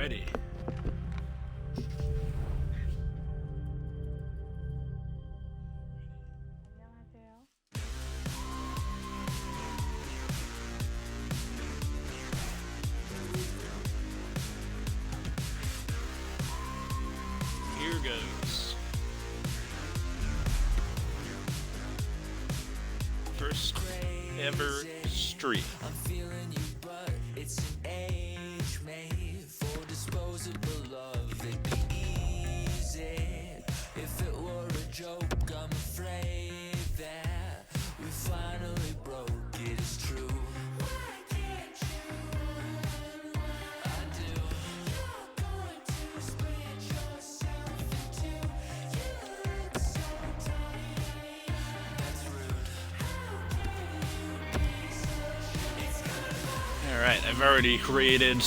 Alrighty. Here goes. First ever stream. I'm feeling you, but it's an age made for disposable love. It'd be easy if it were a joke. I'm afraid that we finally broke it. It's true. Why can't you? I do. You're going to split yourself in two. You look so tired. That's rude. Alright, I've already created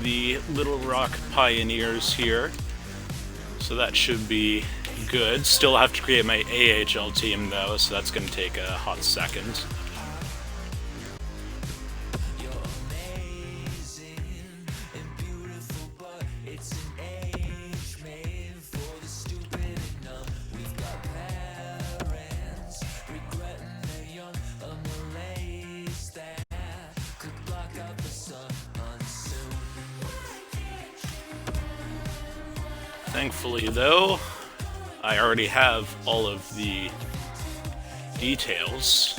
the Little Rock Pioneers here, so that should be good. Still have to create my AHL team though, so that's going to take a hot second. You're amazing and beautiful, but it's an age made for the stupid and numb. We've got parents regretting they're young, a malaise that could block out the sun soon. Thankfully though, I already have all of the details.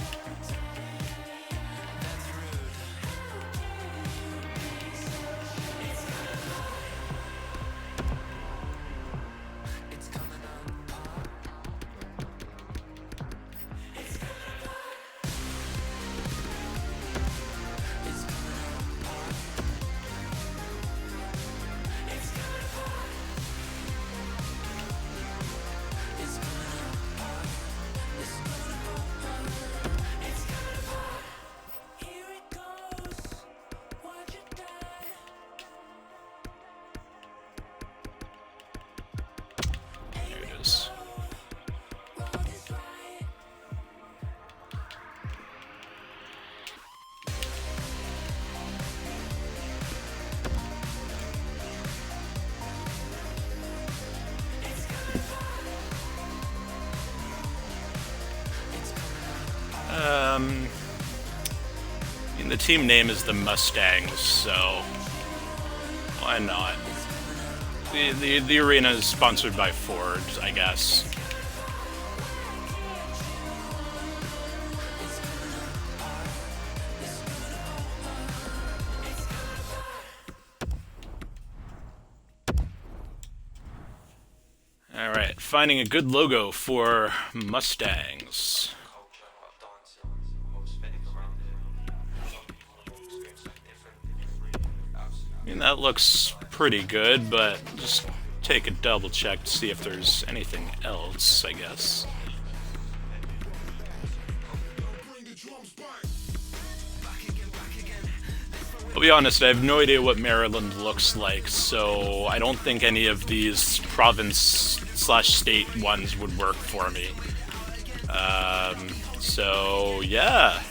There it is. I mean, the team name is the Mustangs, so why not? The arena is sponsored by Ford, I guess. Alright, finding a good logo for Mustangs. I mean, that looks pretty good, but just take a double check to see if there's anything else, I guess. I'll be honest, I have no idea what Maryland looks like, so I don't think any of these province/state ones would work for me. So yeah,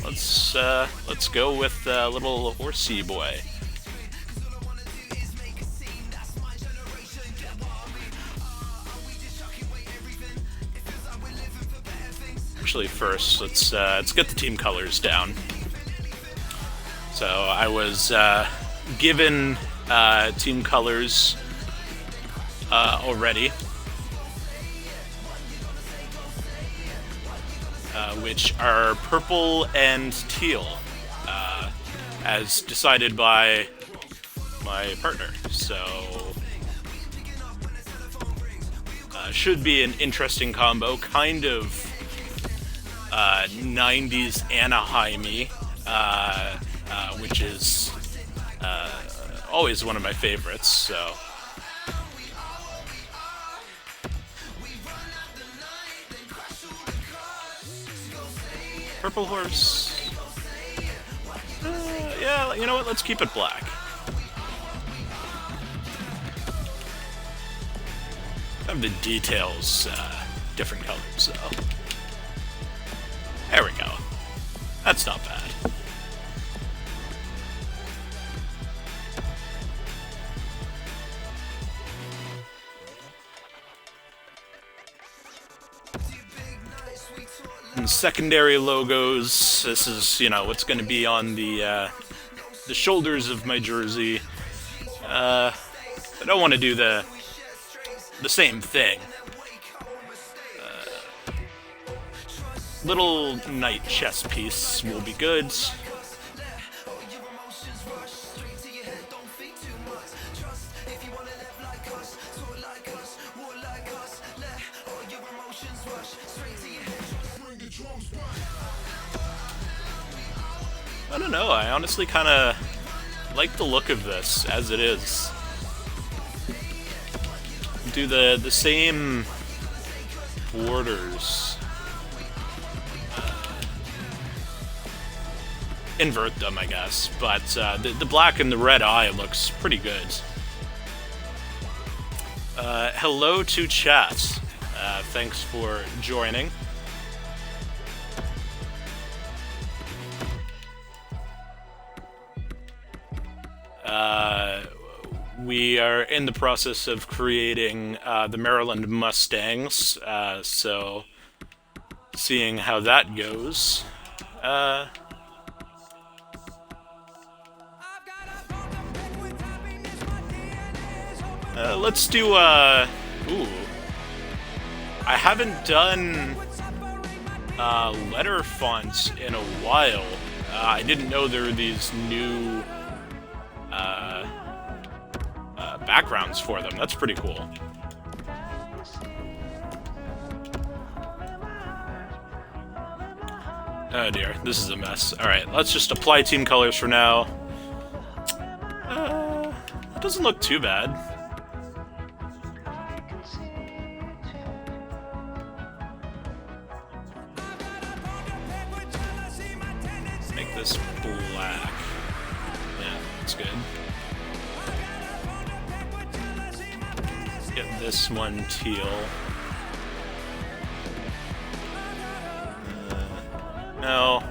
let's go with little horsey boy. Actually, first let's get the team colors down. So I was given team colors already, which are purple and teal, as decided by my partner. So should be an interesting combo, kind of 90s Anaheim-y, which is always one of my favorites, so. Purple horse. Yeah, you know what? Let's keep it black. Have the details different colors, so. There we go. That's not bad. And secondary logos, this is, you know, what's going to be on the shoulders of my jersey. I don't want to do the same thing. Little knight chess piece will be good. I don't know, I honestly kind of like the look of this as it is. Do the same borders. Invert them, I guess, but the black and the red eye looks pretty good. Hello to chat. Thanks for joining. We are in the process of creating the Maryland Mustangs, so seeing how that goes. Let's do, ooh. I haven't done letter fonts in a while. I didn't know there were these new backgrounds for them. That's pretty cool. Oh dear, this is a mess. Alright, let's just apply team colors for now. It doesn't look too bad. Make this black. Yeah, that's good. Get this one teal. No.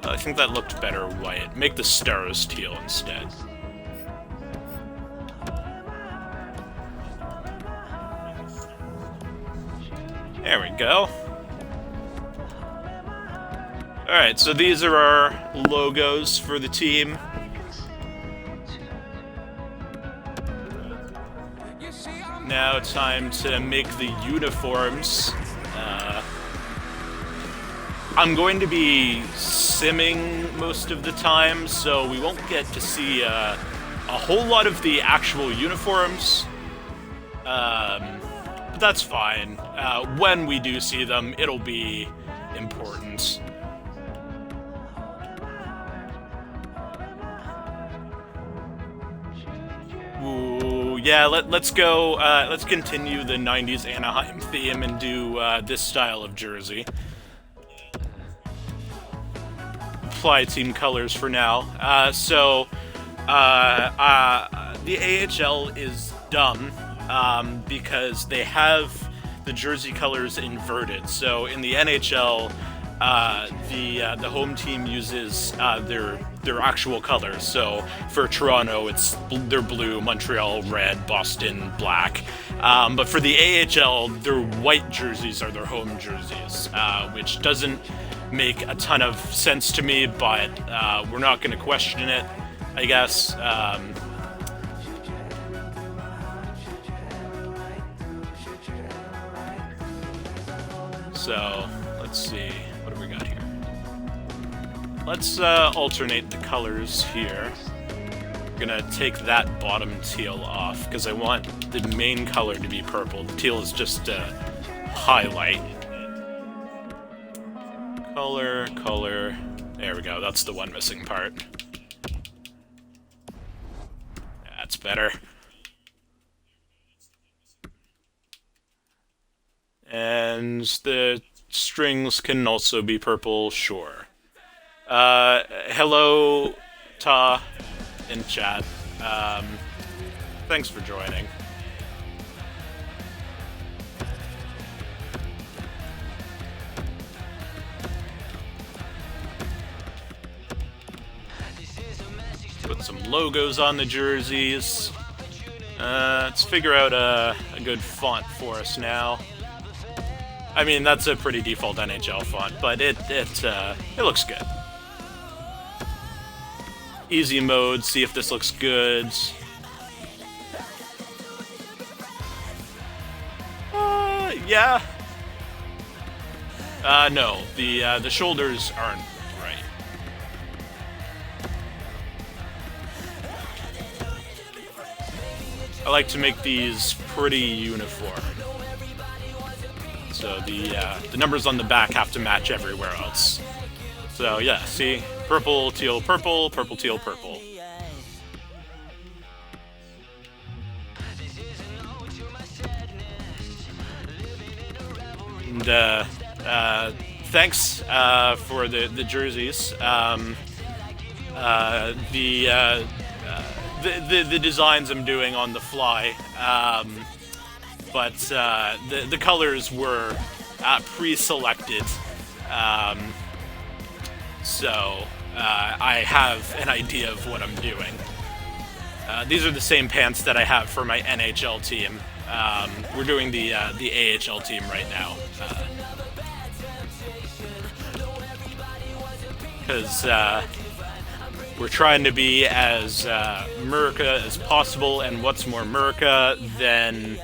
I think that looked better white. Make the stars teal instead. There we go. Alright, so these are our logos for the team. Now time to make the uniforms. I'm going to be simming most of the time, so we won't get to see a whole lot of the actual uniforms. But that's fine. When we do see them, it'll be important. Ooh, yeah, let's go, let's continue the 90s Anaheim theme and do this style of jersey. Apply team colors for now. The AHL is dumb because they have the jersey colors inverted. So in the NHL, the home team uses their actual colors. So for Toronto, they're blue, Montreal red, Boston black. But for the AHL, their white jerseys are their home jerseys, which doesn't make a ton of sense to me, but we're not going to question it, I guess. So, let's see, what have we got here? Let's alternate the colors here. We're gonna take that bottom teal off, because I want the main color to be purple. The teal is just a highlight. Color, there we go, that's the one missing part. That's better. And the strings can also be purple, sure. Hello, Ta, in chat. Thanks for joining. Put some logos on the jerseys. Let's figure out a good font for us now. I mean, that's a pretty default NHL font, but it looks good. Easy mode, see if this looks good. Yeah. No, the shoulders aren't right. I like to make these pretty uniform. So the numbers on the back have to match everywhere else. So yeah, see? Purple, teal, purple, purple, teal, purple. And thanks for the jerseys. The designs I'm doing on the fly, but the colors were pre-selected, so I have an idea of what I'm doing. These are the same pants that I have for my NHL team. We're doing the AHL team right now. Because we're trying to be as America as possible, and what's more America than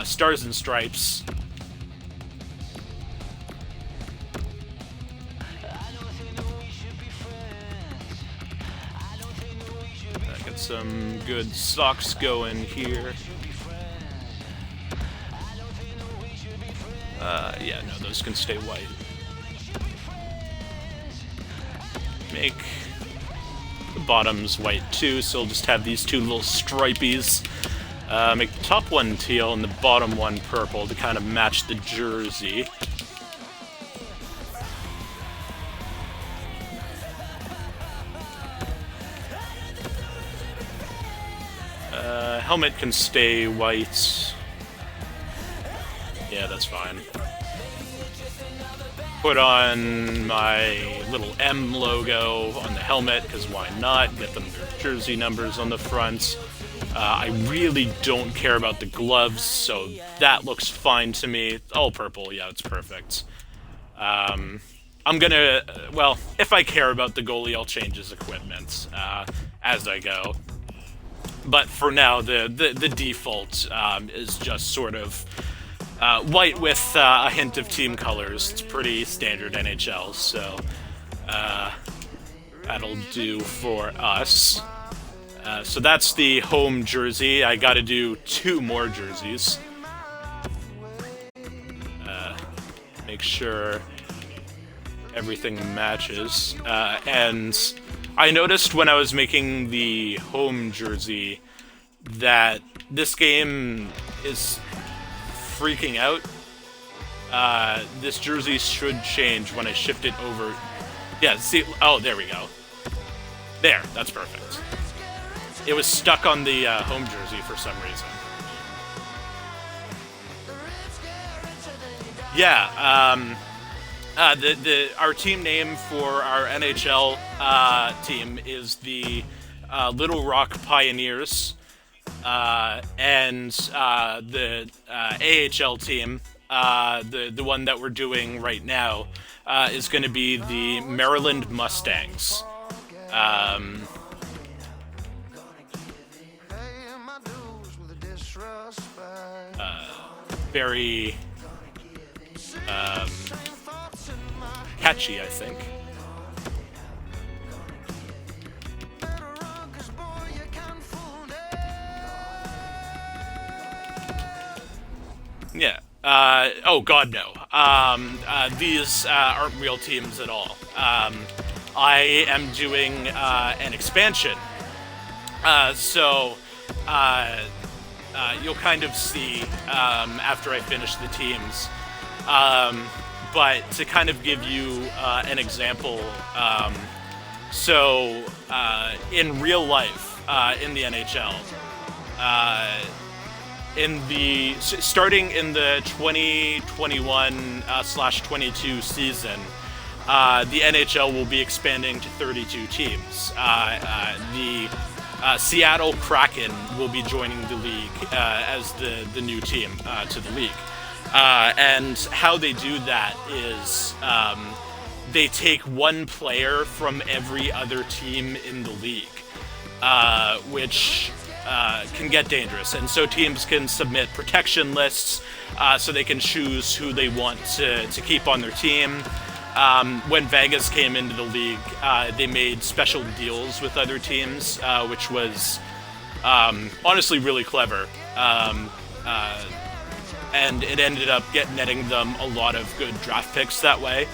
Stars and Stripes. Got some good socks going here. Yeah, no, those can stay white. Make the bottoms white too, so I'll just have these two little stripies. Make the top one teal and the bottom one purple to kind of match the jersey. Helmet can stay white. Yeah, that's fine. Put on my little M logo on the helmet, because why not? Get them their jersey numbers on the front. I really don't care about the gloves, so that looks fine to me. All purple, yeah, it's perfect. I'm gonna, well, if I care about the goalie, I'll change his equipment as I go. But for now, the default is just sort of white with a hint of team colors. It's pretty standard NHL, so that'll do for us. So that's the home jersey. I gotta do 2 more jerseys. Make sure everything matches. And I noticed when I was making the home jersey that this game is freaking out. This jersey should change when I shift it over. Yeah, see, oh, there we go. There, that's perfect. It was stuck on the home jersey for some reason. Yeah, our team name for our NHL team is the Little Rock Pioneers, and the AHL team, the one that we're doing right now, is going to be the Maryland Mustangs. Very catchy, I think. Yeah. Oh God, no. These aren't real teams at all. I am doing an expansion. So you'll kind of see after I finish the teams. But to kind of give you an example, so in real life, in the NHL, starting in the 2021/22 season, the NHL will be expanding to 32 teams. The Seattle Kraken will be joining the league as the new team to the league. And how they do that is they take one player from every other team in the league, which can get dangerous. And so teams can submit protection lists so they can choose who they want to keep on their team. When Vegas came into the league, they made special deals with other teams, which was honestly really clever. And it ended up netting them a lot of good draft picks that way.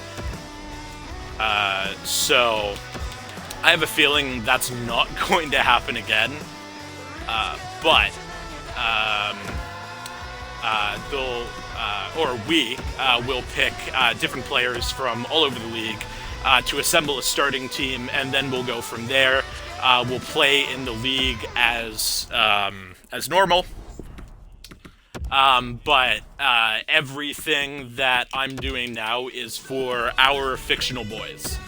So I have a feeling that's not going to happen again. But we will pick different players from all over the league to assemble a starting team, and then we'll go from there. We'll play in the league as normal. But everything that I'm doing now is for our fictional boys.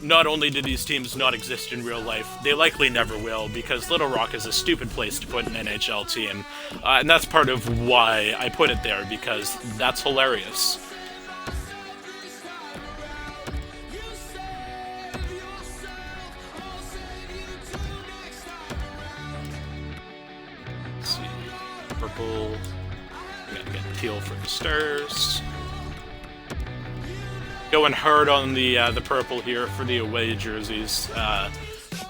Not only do these teams not exist in real life, they likely never will, because Little Rock is a stupid place to put an NHL team. And that's part of why I put it there, because that's hilarious. Let's see. Purple. I'm gonna get teal for the stars. Going hard on the purple here for the away jerseys,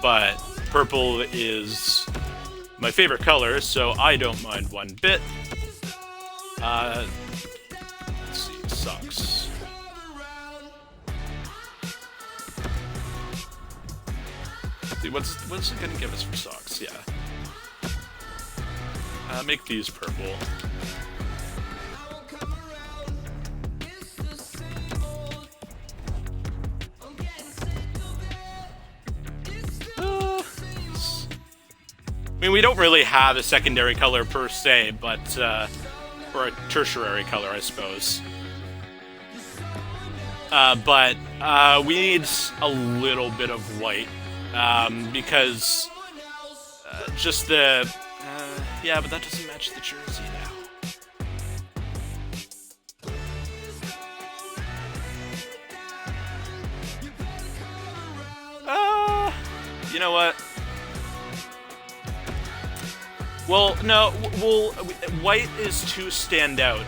but purple is my favorite color, so I don't mind one bit. Let's see, socks. Let's see, what's it gonna give us for socks? Yeah. Make these purple. I mean, we don't really have a secondary color per se, but, or a tertiary color, I suppose. But we need a little bit of white, because just the, yeah, but that doesn't match the jersey now. You know what? Well, no, white is too stand out,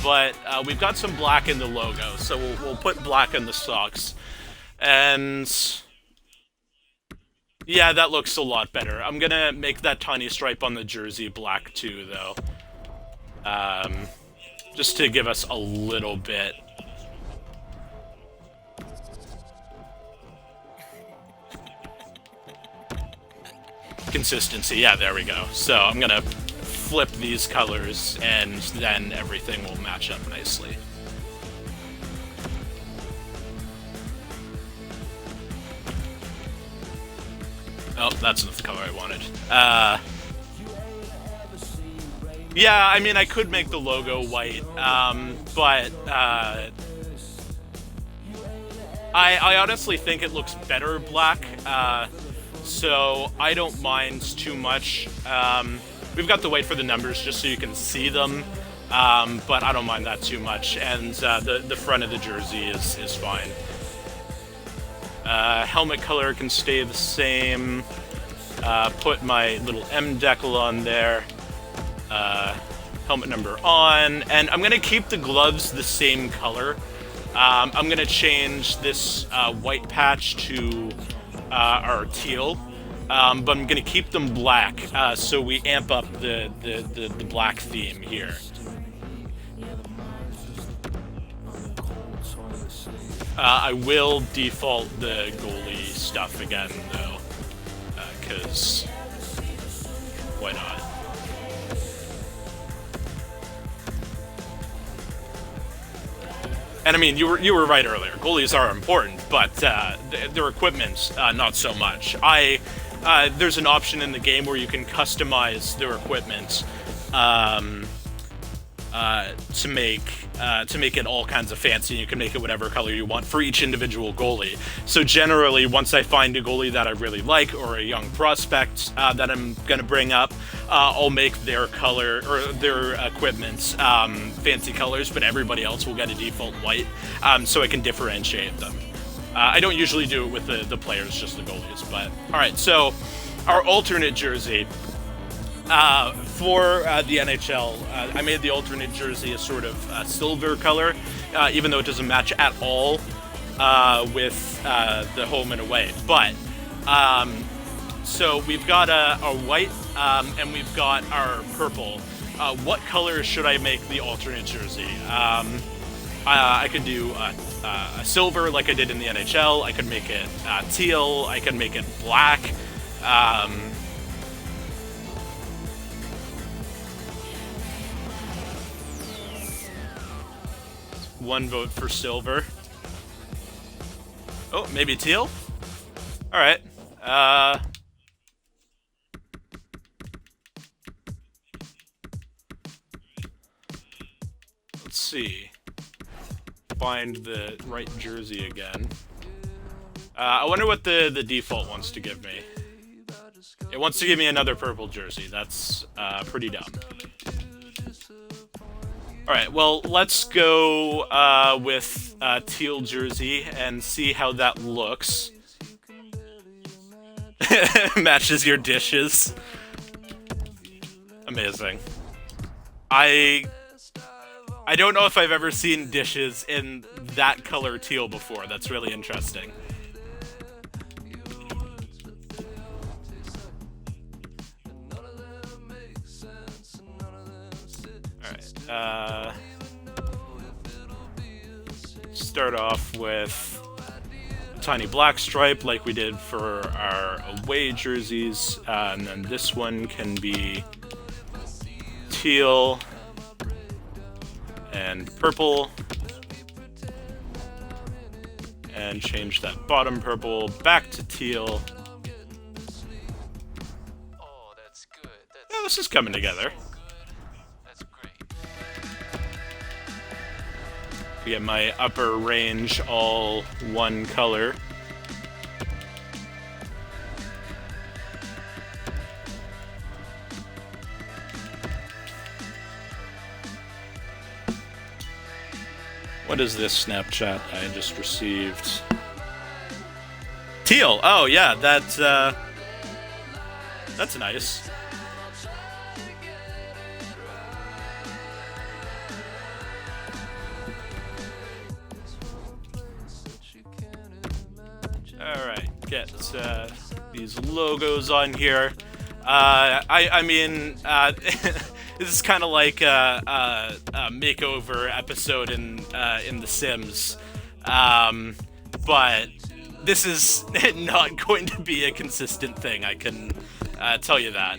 but we've got some black in the logo, so we'll put black in the socks. And yeah, that looks a lot better. I'm gonna make that tiny stripe on the jersey black too, though. Just to give us a little bit. Consistency, yeah, there we go. So I'm gonna flip these colors, and then everything will match up nicely. Oh, that's not the color I wanted. Yeah, I mean, I could make the logo white, but I honestly think it looks better black. So I don't mind too much. We've got the white for the numbers just so you can see them, but I don't mind that too much. And the front of the jersey is fine. Helmet color can stay the same. Put my little M decal on there. Helmet number on. And I'm going to keep the gloves the same color. I'm going to change this white patch to are teal, but I'm going to keep them black, so we amp up the black theme here. I will default the goalie stuff again, though, because why not? And I mean, you were right earlier. Goalies are important, but their equipment, not so much. There's an option in the game where you can customize their equipment to make it all kinds of fancy. You can make it whatever color you want for each individual goalie. So generally, once I find a goalie that I really like or a young prospect that I'm going to bring up, I'll make their color or their equipment fancy colors, but everybody else will get a default white, so I can differentiate them. I don't usually do it with the players, just the goalies. But all right, so our alternate jersey for the NHL, I made the alternate jersey a sort of silver color, even though it doesn't match at all with the home and away. But so we've got a white and we've got our purple. What color should I make the alternate jersey? I could do a silver like I did in the NHL. I could make it teal. I could make it black. One vote for silver. Oh, maybe teal? Alright. Let's see. Find the right jersey again. I wonder what the default wants to give me. It wants to give me another purple jersey. That's pretty dumb. Alright, well, let's go with teal jersey and see how that looks. Matches your dishes. Amazing. I don't know if I've ever seen dishes in that color teal before. That's really interesting. Alright, start off with a tiny black stripe like we did for our away jerseys, and then this one can be teal and purple, and change that bottom purple back to teal. Yeah, this is coming together. Get my upper range all one color. What is this Snapchat I just received? Teal! Oh yeah, that's nice. Alright, get these logos on here. I mean, this is kind of like a makeover episode in The Sims, but this is not going to be a consistent thing. I can tell you that.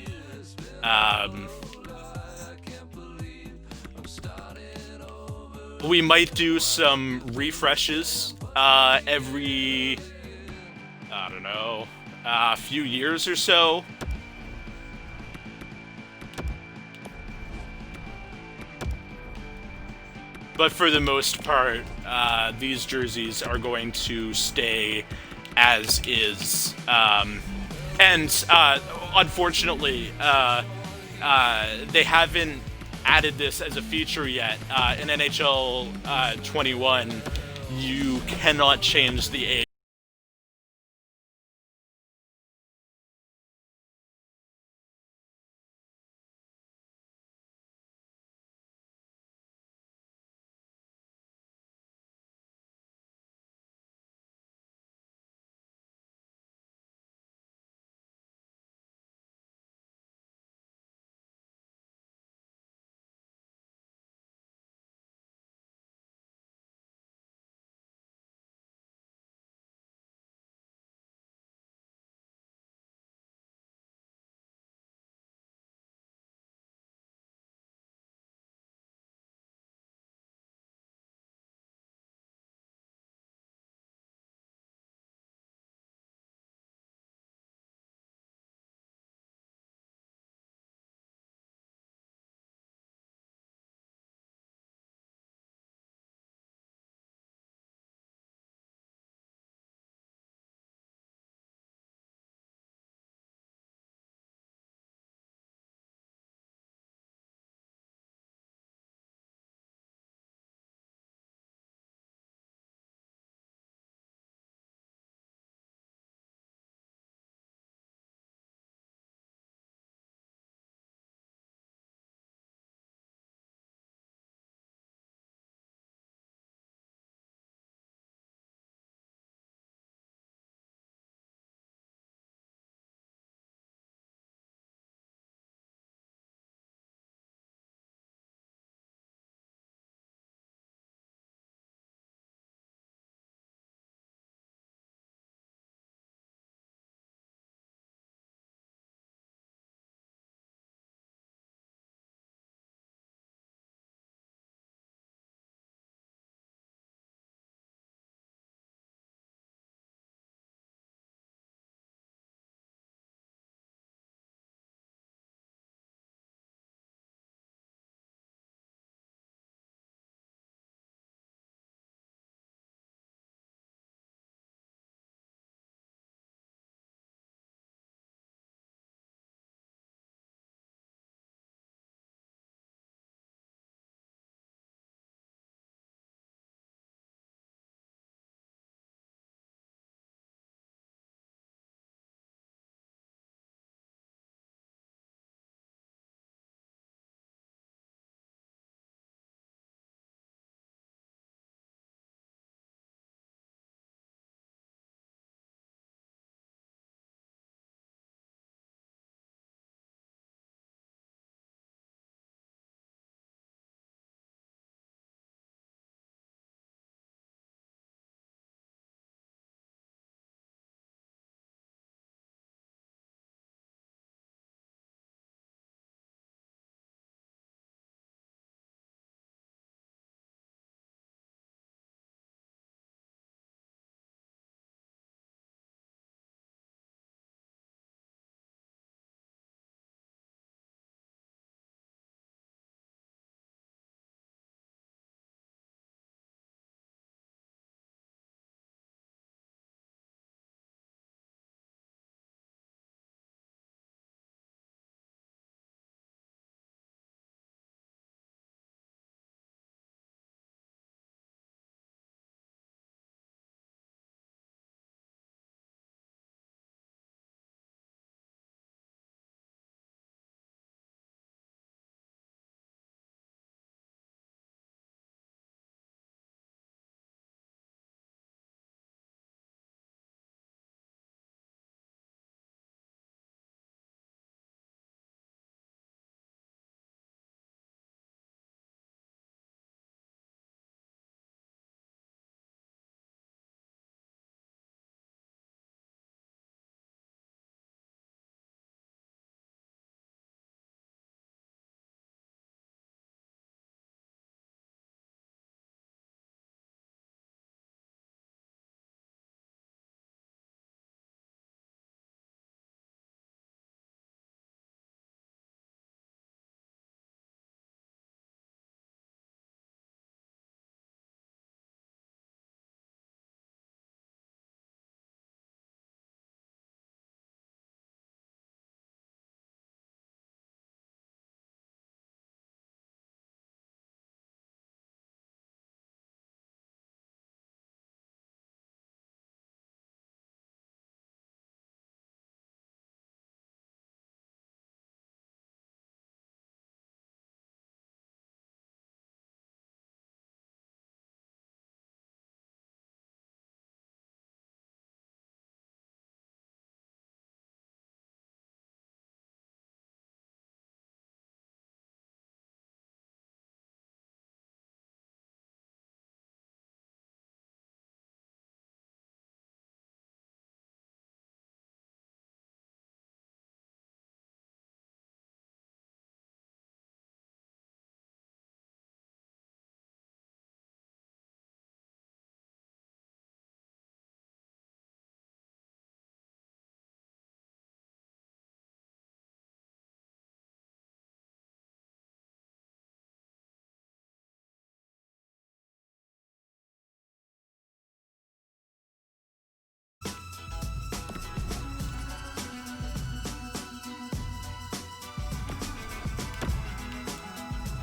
We might do some refreshes every, I don't know, a few years or so. But for the most part, these jerseys are going to stay as is. And unfortunately, they haven't added this as a feature yet. In NHL 21, you cannot change the age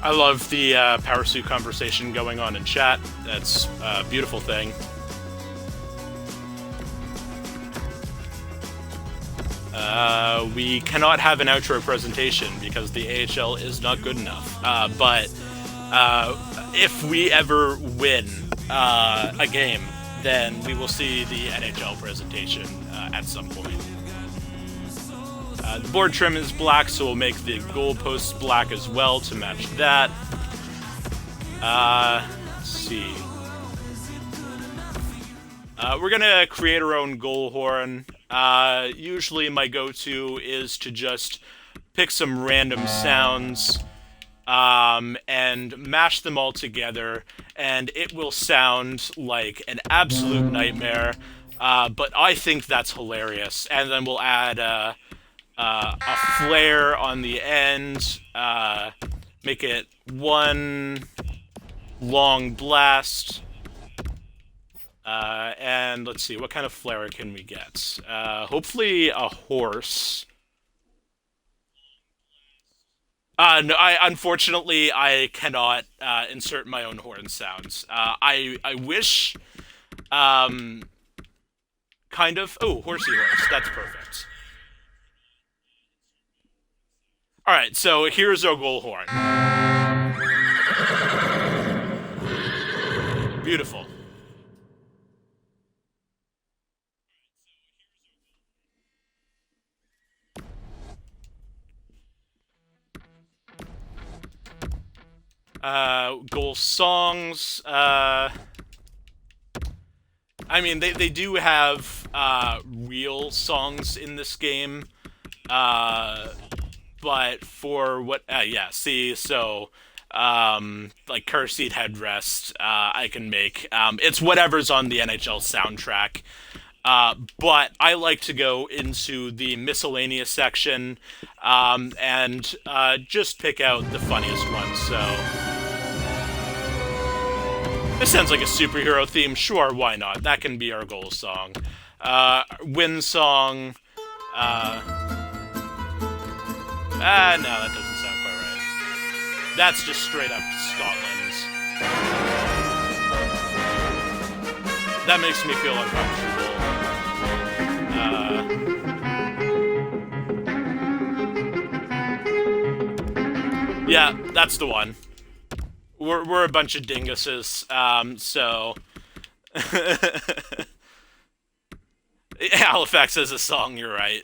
I love the power suit conversation going on in chat. That's a beautiful thing. We cannot have an outro presentation because the AHL is not good enough. But if we ever win a game, then we will see the NHL presentation at some point. The board trim is black, so we'll make the goalposts black as well to match that. Let's see. We're gonna create our own goal horn. Usually my go-to is to just pick some random sounds and mash them all together, and it will sound like an absolute nightmare, but I think that's hilarious. And then we'll add a flare on the end, make it one long blast. And let's see, what kind of flare can we get? Hopefully a horse. No, unfortunately, I cannot insert my own horn sounds. I wish, kind of. Oh, horsey horse. That's perfect. All right, so here's our goal horn. Beautiful. Goal songs. I mean, they do have real songs in this game, but for what? Yeah. See, so like car seat headrest, I can make. It's whatever's on the NHL soundtrack. But I like to go into the miscellaneous section and just pick out the funniest ones. So this sounds like a superhero theme. Sure, why not? That can be our goal song. Win song. No, that doesn't sound quite right. That's just straight up Scotland. That makes me feel uncomfortable. Yeah, that's the one. We're a bunch of dinguses, so... Halifax has a song, you're right.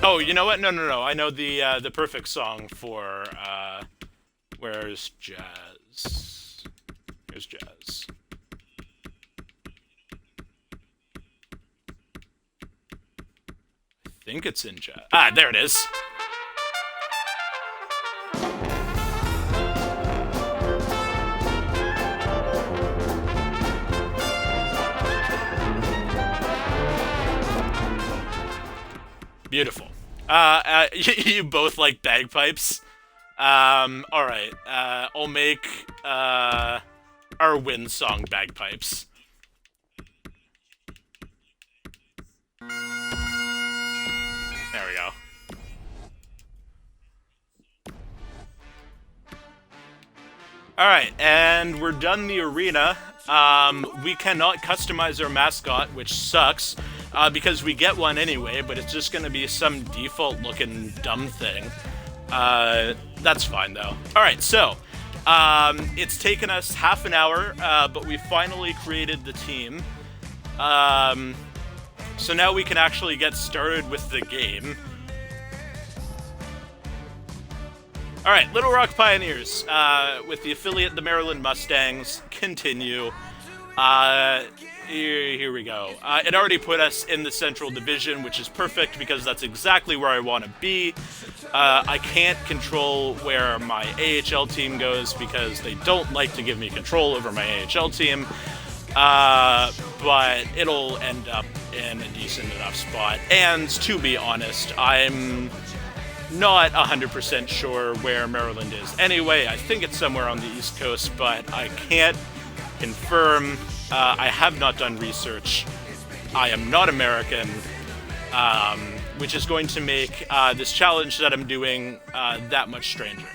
Oh, you know what? No. I know the perfect song for, where's jazz? Here's jazz. I think it's in jazz. Ah, there it is. Beautiful. You both like bagpipes? Alright. I'll make, our win song bagpipes. There we go. Alright, and we're done the arena. We cannot customize our mascot, which sucks. Because we get one anyway, but it's just gonna be some default-looking dumb thing. That's fine, though. Alright, so, it's taken us half an hour, but we finally created the team. So now we can actually get started with the game. Alright, Little Rock Pioneers, with the affiliate, the Maryland Mustangs, continue. Here we go. It already put us in the Central Division, which is perfect because that's exactly where I want to be. I can't control where my AHL team goes because they don't like to give me control over my AHL team. But it'll end up in a decent enough spot. And to be honest, I'm not 100% sure where Maryland is. Anyway, I think it's somewhere on the East Coast, but I can't confirm. I have not done research. I am not American, which is going to make this challenge that I'm doing that much stranger.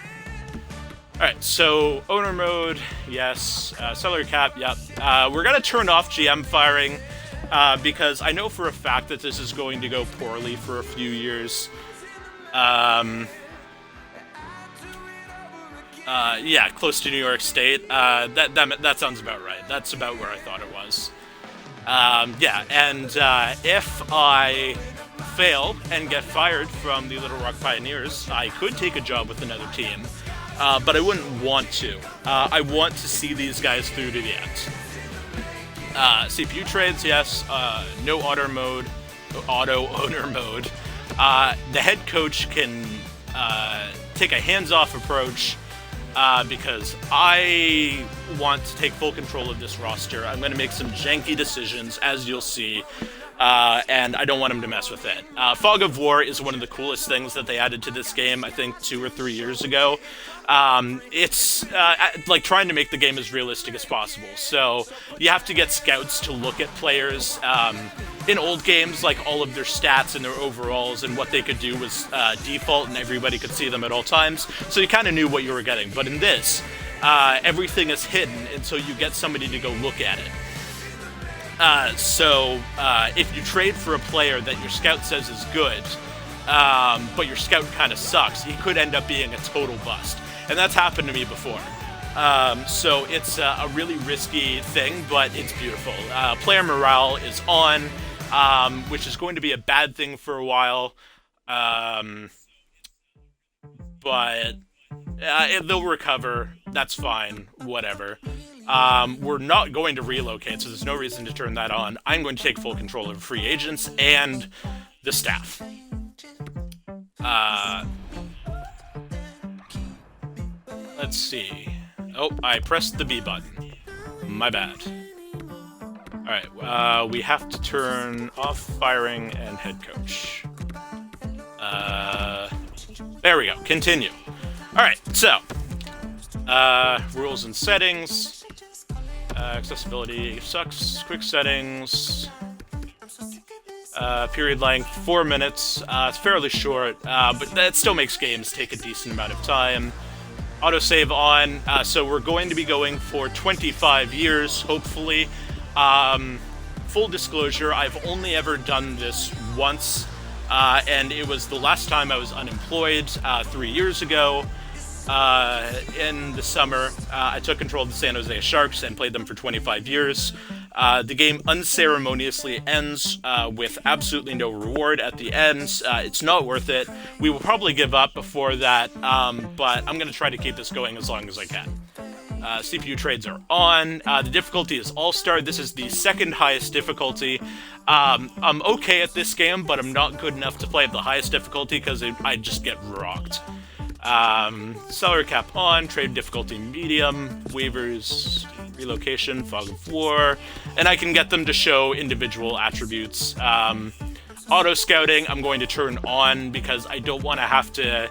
Alright, so owner mode, yes. Salary cap, yep. We're going to turn off GM firing because I know for a fact that this is going to go poorly for a few years. Yeah, close to New York State. That sounds about right. That's about where I thought it was. Yeah, and if I fail and get fired from the Little Rock Pioneers, I could take a job with another team, but I wouldn't want to. I want to see these guys through to the end. CPU trades, yes. No auto owner mode. The head coach can take a hands-off approach because I want to take full control of this roster. I'm going to make some janky decisions, as you'll see, and I don't want him to mess with it. Fog of War is one of the coolest things that they added to this game, I think 2 or 3 years ago. It's like trying to make the game as realistic as possible. So you have to get scouts to look at players. In old games, like all of their stats and their overalls and what they could do was default, and everybody could see them at all times. So you kind of knew what you were getting. But in this, everything is hidden, and so you get somebody to go look at it. So if you trade for a player that your scout says is good, but your scout kind of sucks, he could end up being a total bust. And that's happened to me before. So it's a really risky thing, but it's beautiful. Player morale is on, which is going to be a bad thing for a while. But they'll recover. That's fine. Whatever. We're not going to relocate, so there's no reason to turn that on. I'm going to take full control of free agents and the staff. Let's see. Oh, I pressed the B button. My bad. Alright, we have to turn off firing and head coach. There we go. Continue. Alright, so. Rules and settings. Accessibility sucks. Quick settings. Period length, 4 minutes. It's fairly short, but that still makes games take a decent amount of time. Autosave on, so we're going to be going for 25 years, hopefully. Full disclosure, I've only ever done this once, and it was the last time I was unemployed 3 years ago. In the summer, I took control of the San Jose Sharks and played them for 25 years. The game unceremoniously ends with absolutely no reward at the end. It's not worth it. We will probably give up before that, but I'm going to try to keep this going as long as I can. CPU trades are on. The difficulty is All-Star. This is the second highest difficulty. I'm okay at this game, but I'm not good enough to play at the highest difficulty because I just get rocked. Salary cap on, trade difficulty medium, waivers, relocation, fog of war, and I can get them to show individual attributes. Auto scouting I'm going to turn on because I don't want to have to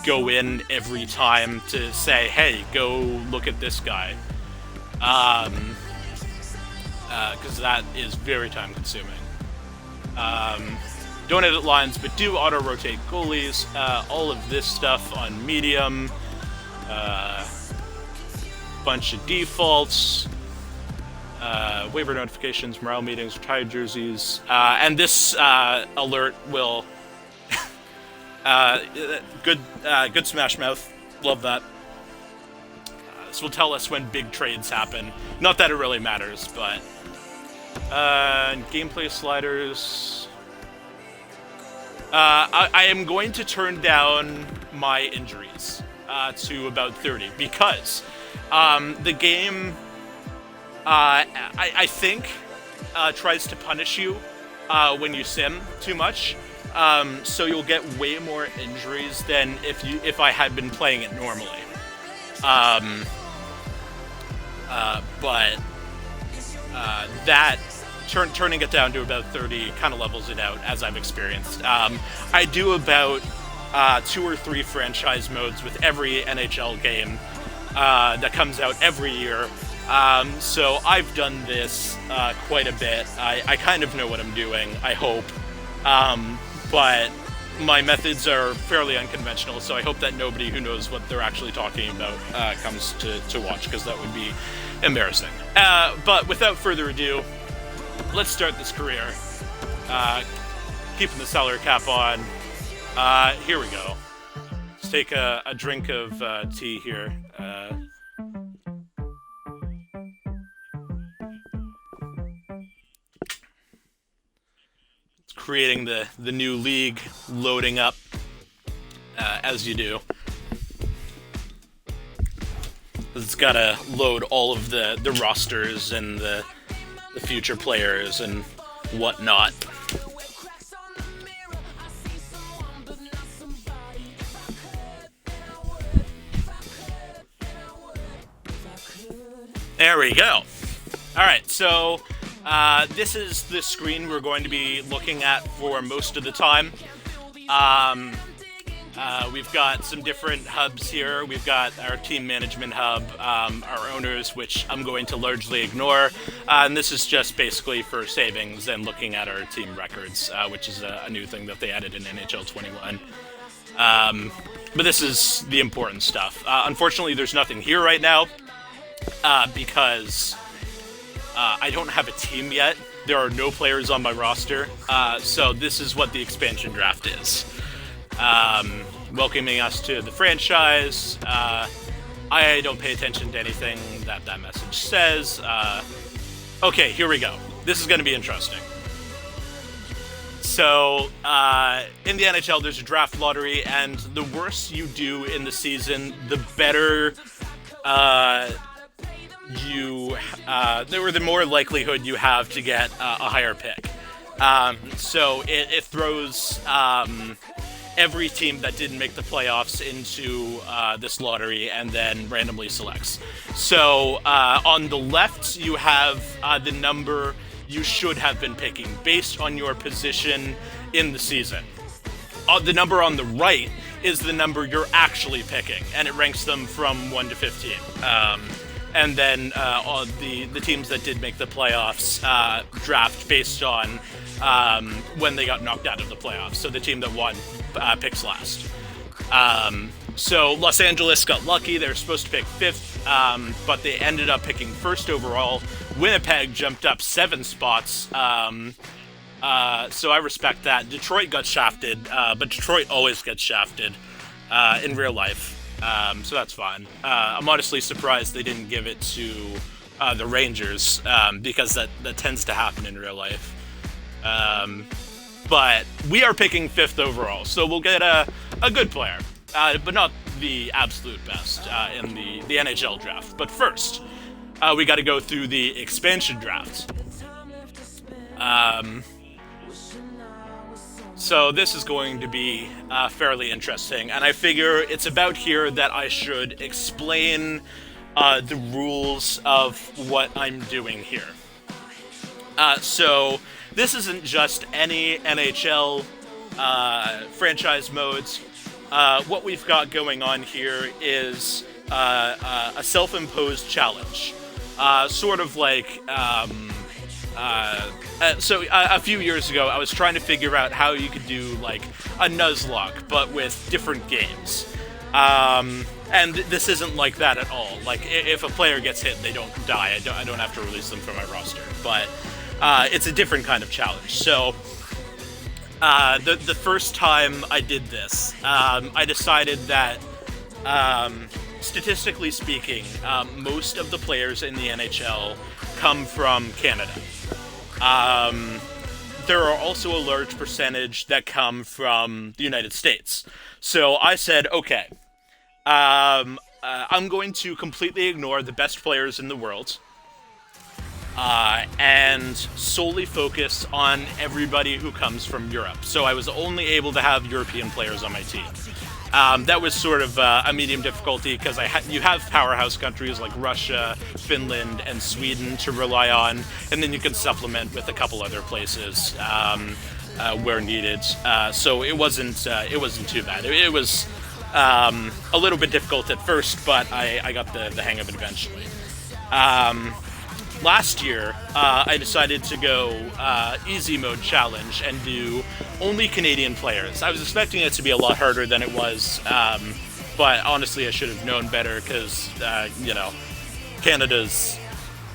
go in every time to say, hey, go look at this guy. Because that is very time consuming. Don't edit lines, but do auto-rotate goalies. All of this stuff on medium. Bunch of defaults. Waiver notifications, morale meetings, retired jerseys. And this alert will... good Smash Mouth. Love that. This will tell us when big trades happen. Not that it really matters, but... gameplay sliders... I am going to turn down my injuries to about 30 because the game, I think, tries to punish you when you sim too much. So you'll get way more injuries than if I had been playing it normally. But that. Turning it down to about 30 kind of levels it out, as I've experienced. I do about 2 or 3 franchise modes with every NHL game that comes out every year. So I've done this quite a bit. I kind of know what I'm doing, I hope. But my methods are fairly unconventional, so I hope that nobody who knows what they're actually talking about comes to watch, because that would be embarrassing. But without further ado, let's start this career. Keeping the salary cap on. Here we go. Let's take a drink of tea here. It's creating the new league, loading up as you do. It's gotta load all of the rosters and the future players and whatnot. There we go. Alright, so this is the screen we're going to be looking at for most of the time. We've got some different hubs here. We've got our team management hub, our owners, which I'm going to largely ignore. And this is just basically for savings and looking at our team records, which is a new thing that they added in NHL 21. But this is the important stuff. Unfortunately, there's nothing here right now because I don't have a team yet. There are no players on my roster. So this is what the expansion draft is. Welcoming us to the franchise. I don't pay attention to anything that message says. Okay, here we go. This is going to be interesting. So, in the NHL, there's a draft lottery, and the worse you do in the season, the better the more likelihood you have to get a higher pick. So it throws every team that didn't make the playoffs into this lottery and then randomly selects. So on the left, you have the number you should have been picking based on your position in the season. The number on the right is the number you're actually picking, and it ranks them from 1 to 15. And then the teams that did make the playoffs draft based on when they got knocked out of the playoffs. So the team that won picks last. So Los Angeles got lucky. They were supposed to pick 5th, but they ended up picking 1st overall. Winnipeg jumped up 7 spots. So I respect that. Detroit got shafted, but Detroit always gets shafted in real life. So that's fine. I'm honestly surprised they didn't give it to the Rangers, because that tends to happen in real life. But we are picking 5th overall, so we'll get a good player, but not the absolute best in the NHL draft. But first, we got to go through the expansion draft. So this is going to be fairly interesting, and I figure it's about here that I should explain the rules of what I'm doing here. So this isn't just any NHL franchise modes. What we've got going on here is a self-imposed challenge, sort of like. So a few years ago, I was trying to figure out how you could do like a Nuzlocke, but with different games. And this isn't like that at all. Like if a player gets hit, they don't die. I don't have to release them from my roster. But it's a different kind of challenge. So the first time I did this, I decided that statistically speaking, most of the players in the NHL come from Canada. There are also a large percentage that come from the United States. So I said, okay, I'm going to completely ignore the best players in the world and solely focus on everybody who comes from Europe. So I was only able to have European players on my team. That was sort of a medium difficulty because you have powerhouse countries like Russia, Finland, and Sweden to rely on, and then you can supplement with a couple other places. where needed. So it wasn't too bad. It was a little bit difficult at first, but I got the hang of it eventually. Last year, I decided to go easy mode challenge and do only Canadian players. I was expecting it to be a lot harder than it was, but honestly, I should have known better because, Canada's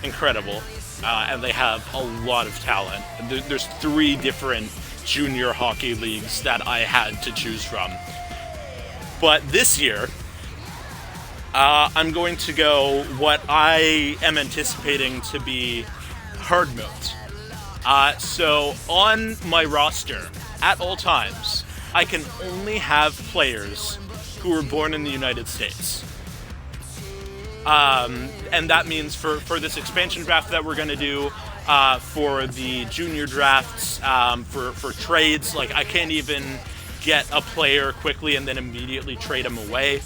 incredible, and they have a lot of talent. There's 3 different junior hockey leagues that I had to choose from. But this year, I'm going to go what I am anticipating to be hard mode. So on my roster, at all times, I can only have players who were born in the United States. And that means for this expansion draft that we're going to do, for the junior drafts, for trades, like I can't even get a player quickly and then immediately trade him away.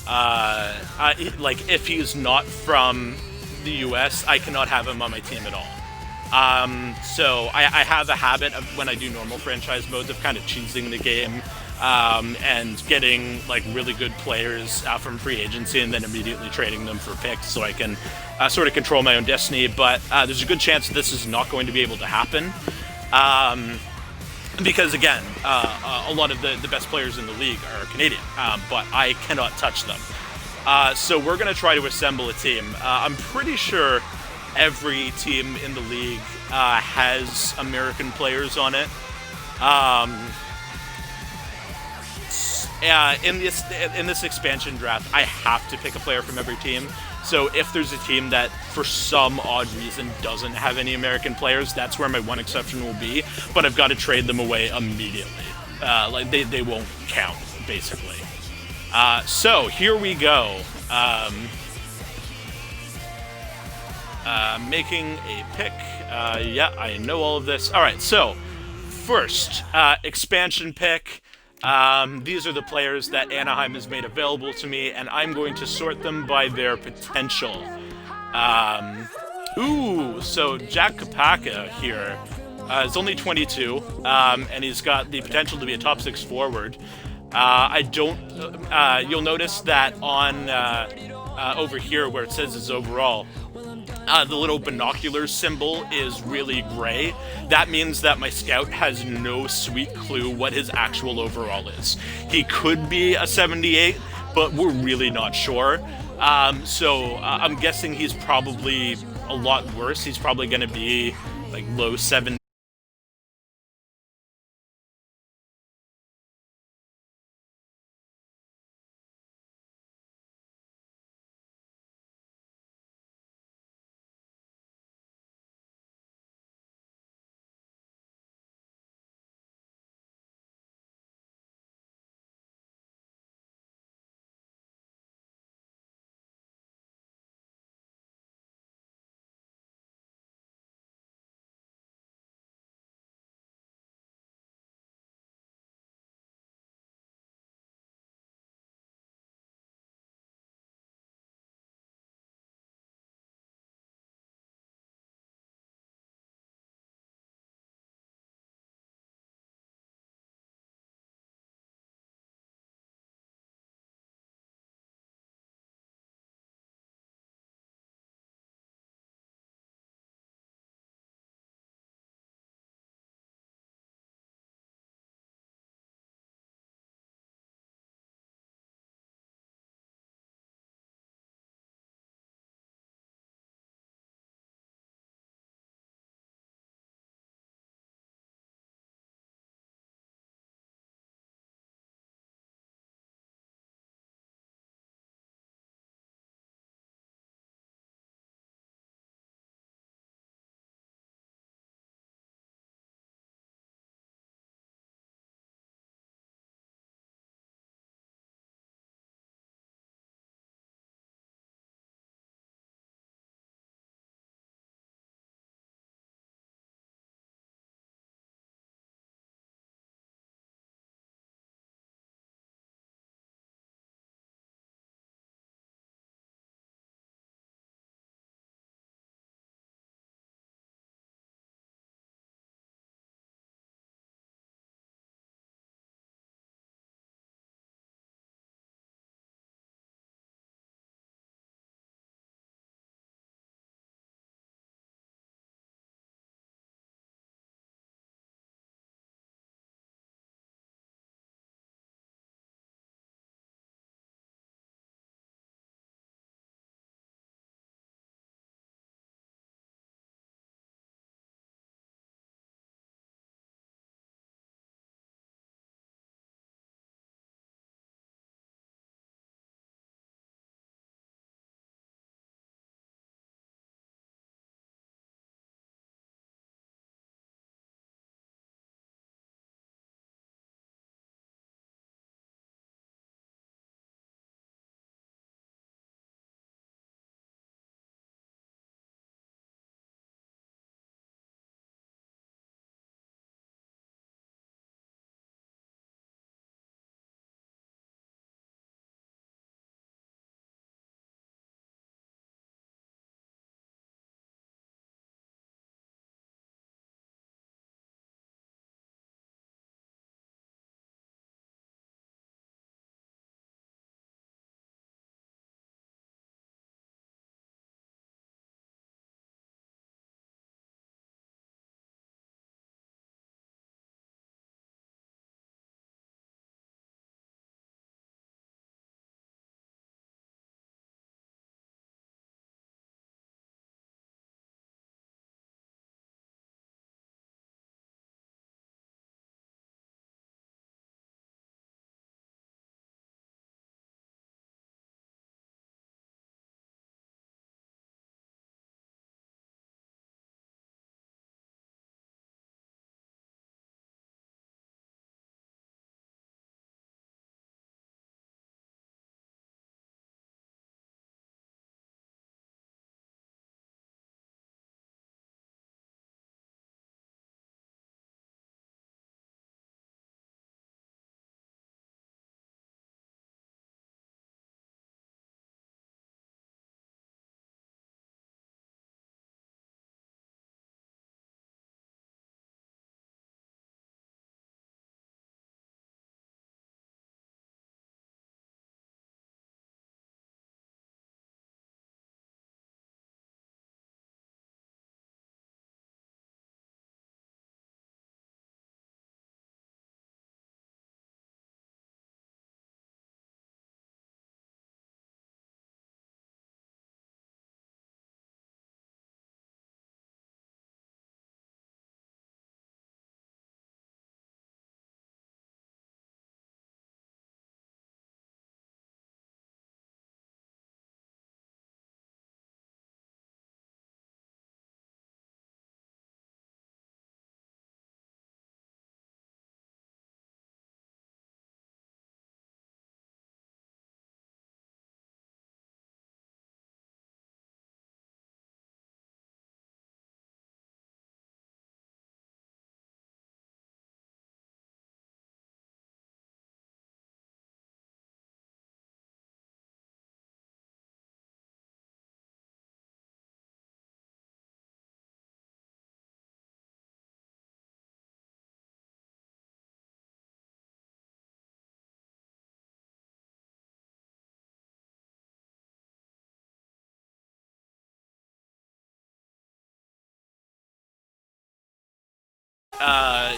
Like if he's not from the U.S., I cannot have him on my team at all. So I have a habit of when I do normal franchise modes of kind of cheesing the game, and getting like really good players from free agency and then immediately trading them for picks so I can sort of control my own destiny. But there's a good chance this is not going to be able to happen. Because again, a lot of the best players in the league are Canadian, but I cannot touch them. So we're going to try to assemble a team. I'm pretty sure every team in the league has American players on it. In this expansion draft, I have to pick a player from every team. So if there's a team that, for some odd reason, doesn't have any American players, that's where my one exception will be. But I've got to trade them away immediately. Like they won't count, basically. So here we go. Making a pick. Yeah, I know all of this. All right, so first expansion pick. These are the players that Anaheim has made available to me, and I'm going to sort them by their potential. So Jack Kapaka here is only 22, and he's got the potential to be a top 6 forward. You'll notice that on over here where it says his overall, the little binoculars symbol is really gray. That means that my scout has no sweet clue what his actual overall is. He could be a 78, but we're really not sure. So I'm guessing he's probably a lot worse. He's probably going to be like low 70.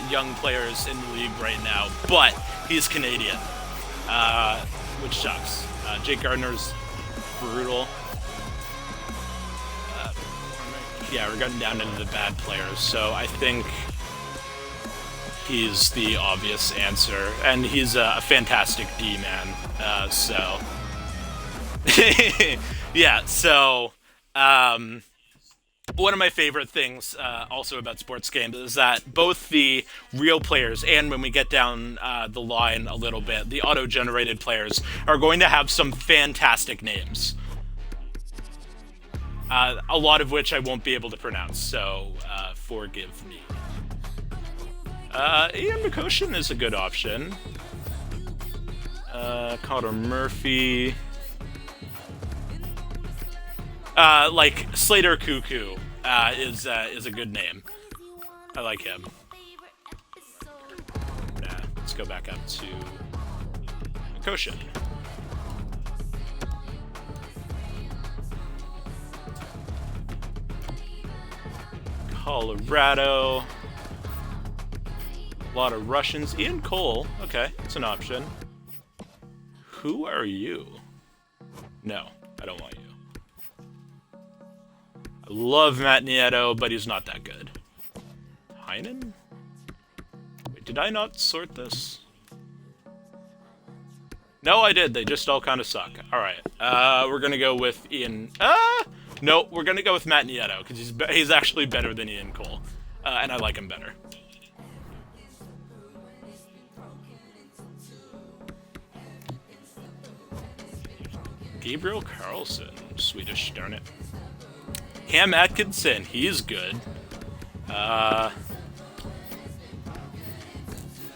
young players in the league right now, but he's Canadian, which sucks. Jake Gardner's brutal. Yeah, we're getting down into the bad players, so I think he's the obvious answer, and he's a fantastic D-man, so... yeah, so... one of my favorite things also about sports games is that both the real players and when we get down the line a little bit, the auto-generated players are going to have some fantastic names. A lot of which I won't be able to pronounce, so forgive me. Ian McCoshen is a good option. Connor Murphy. Like Slater Cuckoo is a good name. I like him. Let's go back up to McCoshen. Colorado. A lot of Russians. Ian Cole. Okay, that's an option. Who are you? No, I don't want you. I love Matt Nieto, but he's not that good. Heinen? Wait, did I not sort this? No, I did. They just all kind of suck. Alright, we're gonna go with Ian... No, we're gonna go with Matt Nieto, because he's actually better than Ian Cole. And I like him better. Gabriel Carlson, Swedish, darn it. Cam Atkinson, he's good.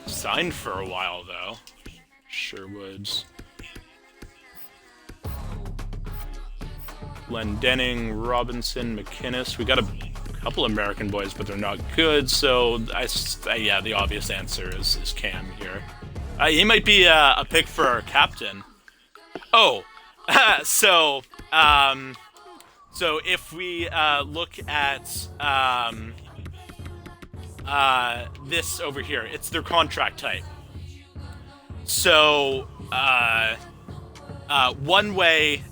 Signed for a while, though. Sherwoods. Glendenning, Robinson, McInnes. We got a couple American boys, but they're not good, so yeah, the obvious answer is Cam here. He might be a pick for our captain. Oh, so if we look at this over here, it's their contract type. So one way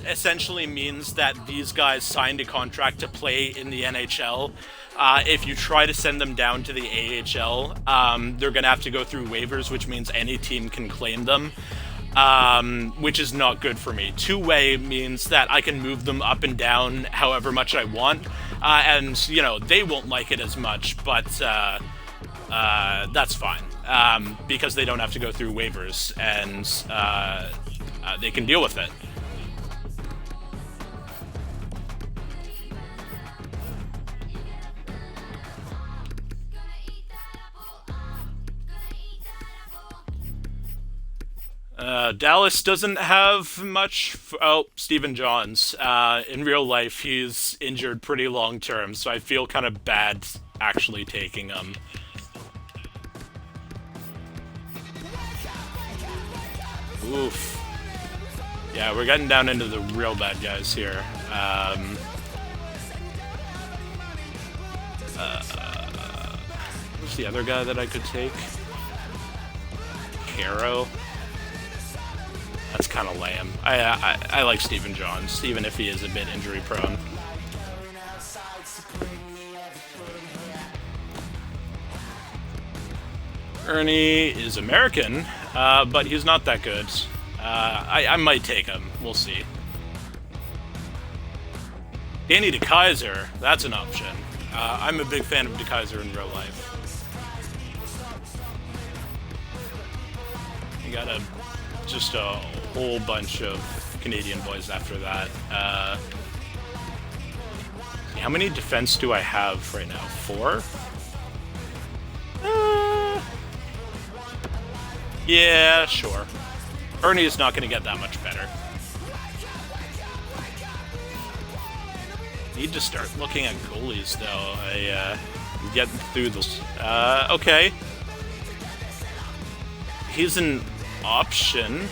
essentially means that these guys signed a contract to play in the NHL. If you try to send them down to the AHL, they're going to have to go through waivers, which means any team can claim them, which is not good for me. Two-way means that I can move them up and down however much I want, and, you know, they won't like it as much, but that's fine, because they don't have to go through waivers, and they can deal with it. Dallas doesn't have much... Oh, Stephen Johns. In real life, he's injured pretty long term, so I feel kind of bad actually taking him. Oof. Yeah, we're getting down into the real bad guys here. Who's the other guy that I could take? Caro? That's kind of lame. I like Stephen Johns, even if he is a bit injury prone. Ernie is American, but he's not that good. I might take him. We'll see. Danny DeKaiser, that's an option. I'm a big fan of DeKaiser in real life. You got just a whole bunch of Canadian boys after that. How many defense do I have right now? 4? Yeah, sure. Ernie is not going to get that much better. Need to start looking at goalies, though. I'm getting through this. Okay. He's an option.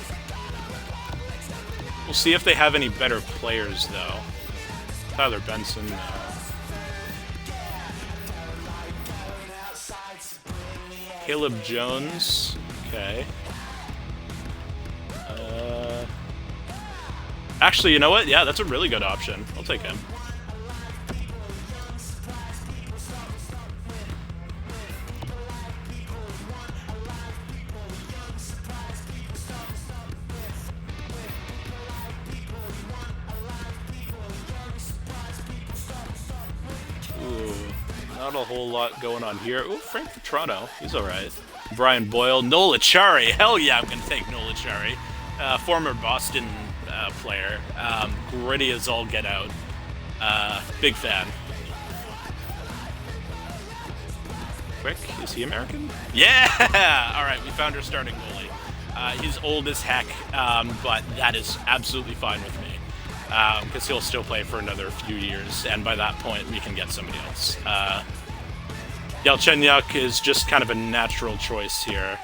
We'll see if they have any better players, though. Tyler Benson. Caleb Jones. Okay. Actually, you know what? Yeah, that's a really good option. I'll take him. Ooh, not a whole lot going on here. Ooh, Frank Petrano. He's alright. Brian Boyle. Noel Acciari. Hell yeah, I'm going to take Noel Acciari. Former Boston player. Gritty as all get out. Big fan. Quick, is he American? Yeah! Alright, we found our starting goalie. He's old as heck, but that is absolutely fine with me. Because he'll still play for another few years, and by that point we can get somebody else. Galchenyuk is just kind of a natural choice here.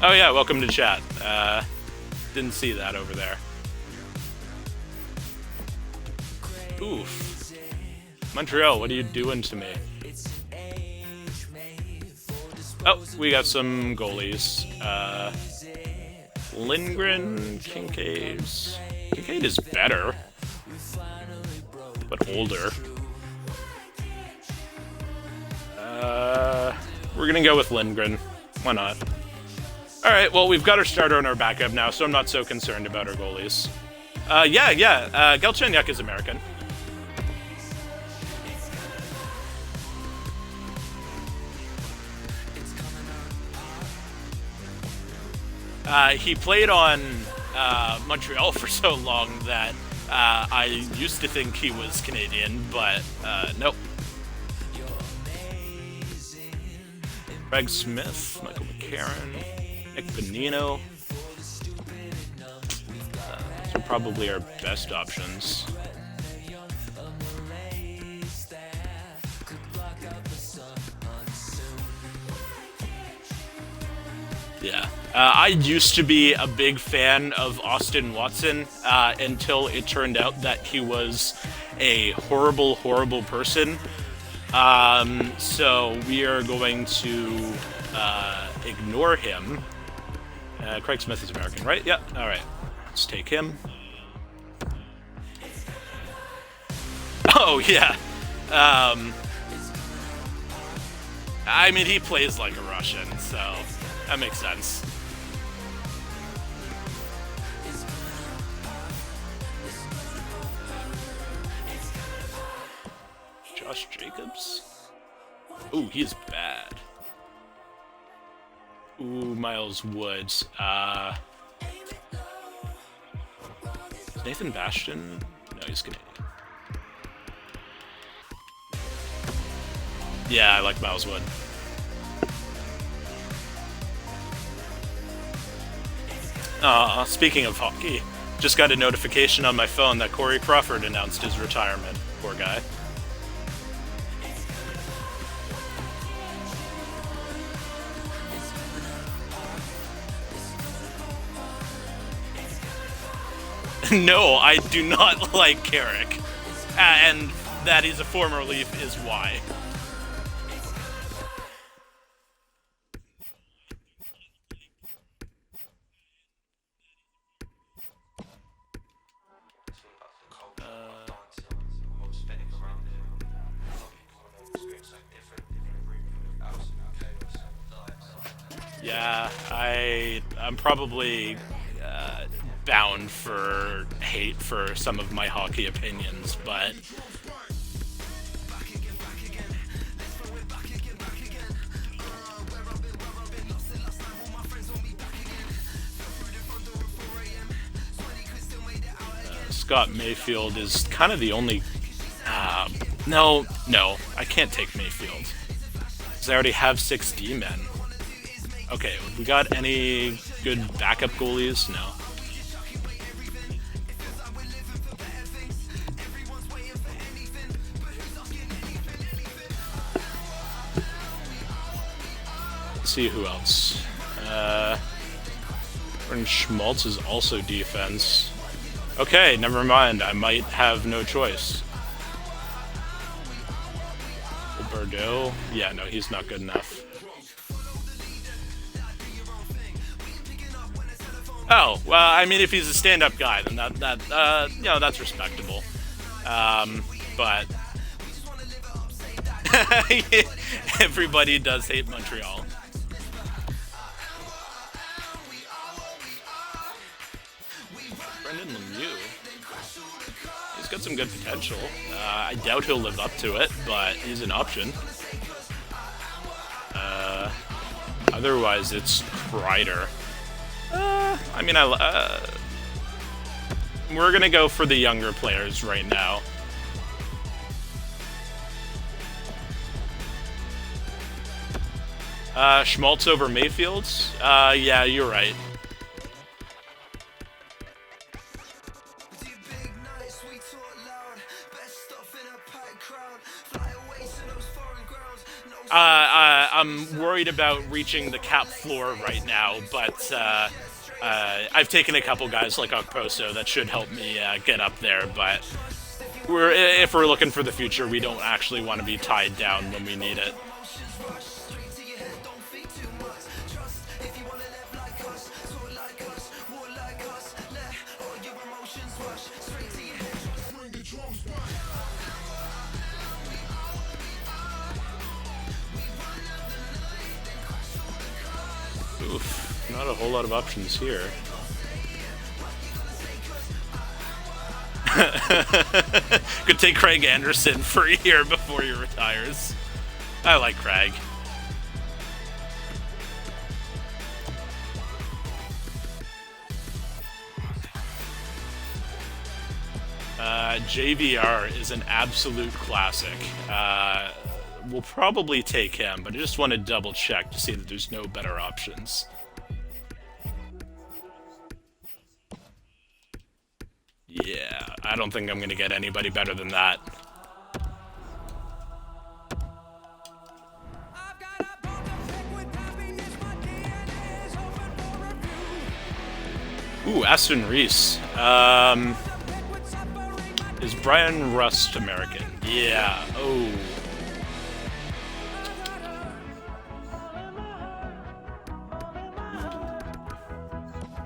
Oh yeah, welcome to chat. Didn't see that over there. Oof. Montreal, what are you doing to me? Oh, we got some goalies. Lindgren, Kincaid. Kincaid is better, but older. We're gonna go with Lindgren. Why not? Alright, well, we've got our starter and our backup now, so I'm not so concerned about our goalies. Galchenyuk is American. He played on Montreal for so long that I used to think he was Canadian, but nope. Craig Smith, Michael McCarron, Nick Bonino. Those are probably our best options. Yeah. I used to be a big fan of Austin Watson until it turned out that he was a horrible, horrible person. So we are going to ignore him. Craig Smith is American, right? Yeah, alright. Let's take him. Oh, yeah. I mean, he plays like a Russian, so that makes sense. Josh Jacobs? Ooh, he's bad. Ooh, Miles Woods. Is Nathan Bastian? No, he's Canadian. Yeah, I like Miles Wood. Speaking of hockey, just got a notification on my phone that Corey Crawford announced his retirement. Poor guy. No, I do not like Carrick. And that he's a former Leaf is why. Yeah, I'm probably bound for hate for some of my hockey opinions, but Scott Mayfield is kind of the only... No, I can't take Mayfield. Because I already have 6 D-men. Okay, we got any good backup goalies? No. Let's see who else. And Schmaltz is also defense. Okay, never mind. I might have no choice. Bordeaux? Yeah, no, he's not good enough. Oh, well, I mean, if he's a stand-up guy, then you know, that's respectable. But everybody does hate Montreal. Brendan Lemieux. He's got some good potential. I doubt he'll live up to it, but he's an option. Otherwise, it's Kreider. I mean, we're gonna go for the younger players right now. Schmaltz over Mayfield? Yeah, you're right. I'm worried about reaching the cap floor right now, but I've taken a couple guys like Okposo that should help me get up there, but if we're looking for the future, we don't actually want to be tied down when we need it. Oof, not a whole lot of options here. Could take Craig Anderson for a year before he retires. I like Craig. JVR is an absolute classic. We'll probably take him, but I just want to double check to see that there's no better options. Yeah, I don't think I'm going to get anybody better than that. Ooh, Aston Reese. Is Brian Rust American? Yeah. Oh.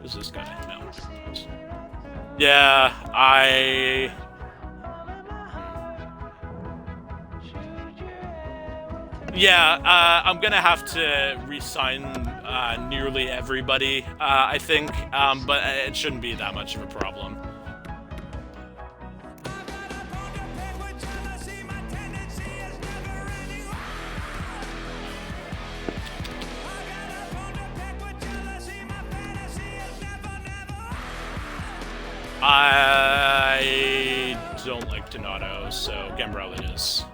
Who's this guy? No. Yeah, I'm gonna have to re-sign nearly everybody, I think, but it shouldn't be that much of a problem. I don't like Donato, so Gambrell it is.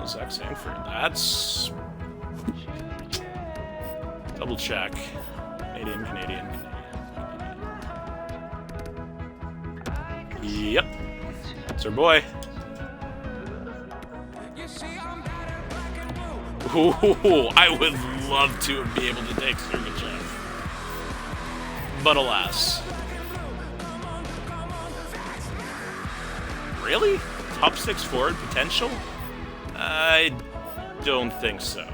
Zach Sanford. That's... Double check. Canadian. Yep. It's our boy. Ooh, I would love to be able to take Sergachev. But alas. Really? Top 6 forward potential? I don't think so.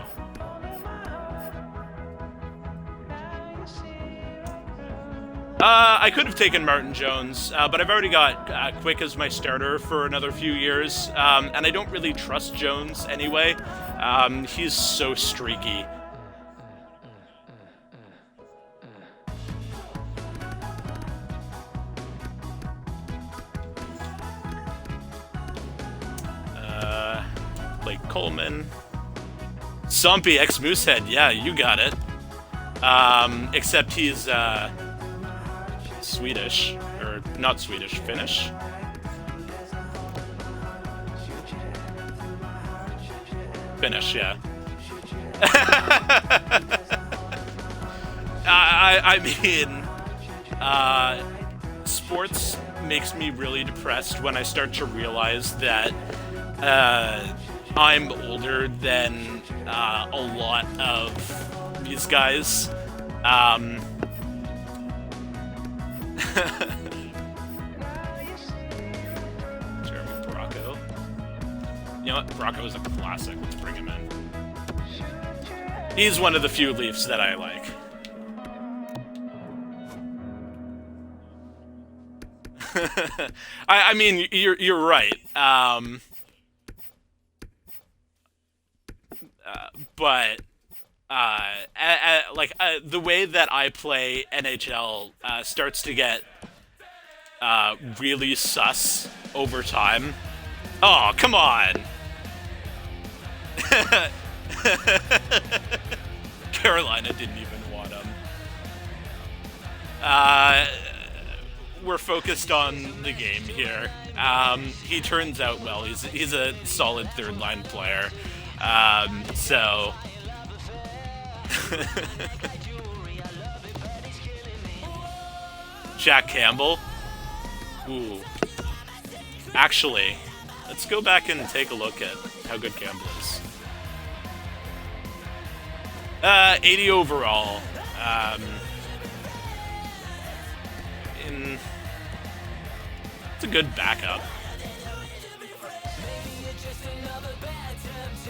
I could have taken Martin Jones, but I've already got Quick as my starter for another few years, and I don't really trust Jones anyway. He's so streaky. Blake Coleman. Sompy ex Moosehead, yeah, you got it. Except he's Swedish, or not Swedish, Finnish. Finnish, yeah. I mean, sports makes me really depressed when I start to realize that I'm older than a lot of these guys. Um, Jeremy Bracco. You know what? Bracco is a classic. Let's bring him in. He's one of the few Leafs that I like. I mean, you're right. But the way that I play NHL starts to get really sus over time. Oh, come on! Carolina didn't even want him. We're focused on the game here. He turns out well. He's a solid third line player. So Jack Campbell. Ooh. Actually, let's go back and take a look at how good Campbell is. 80 overall. It's a good backup.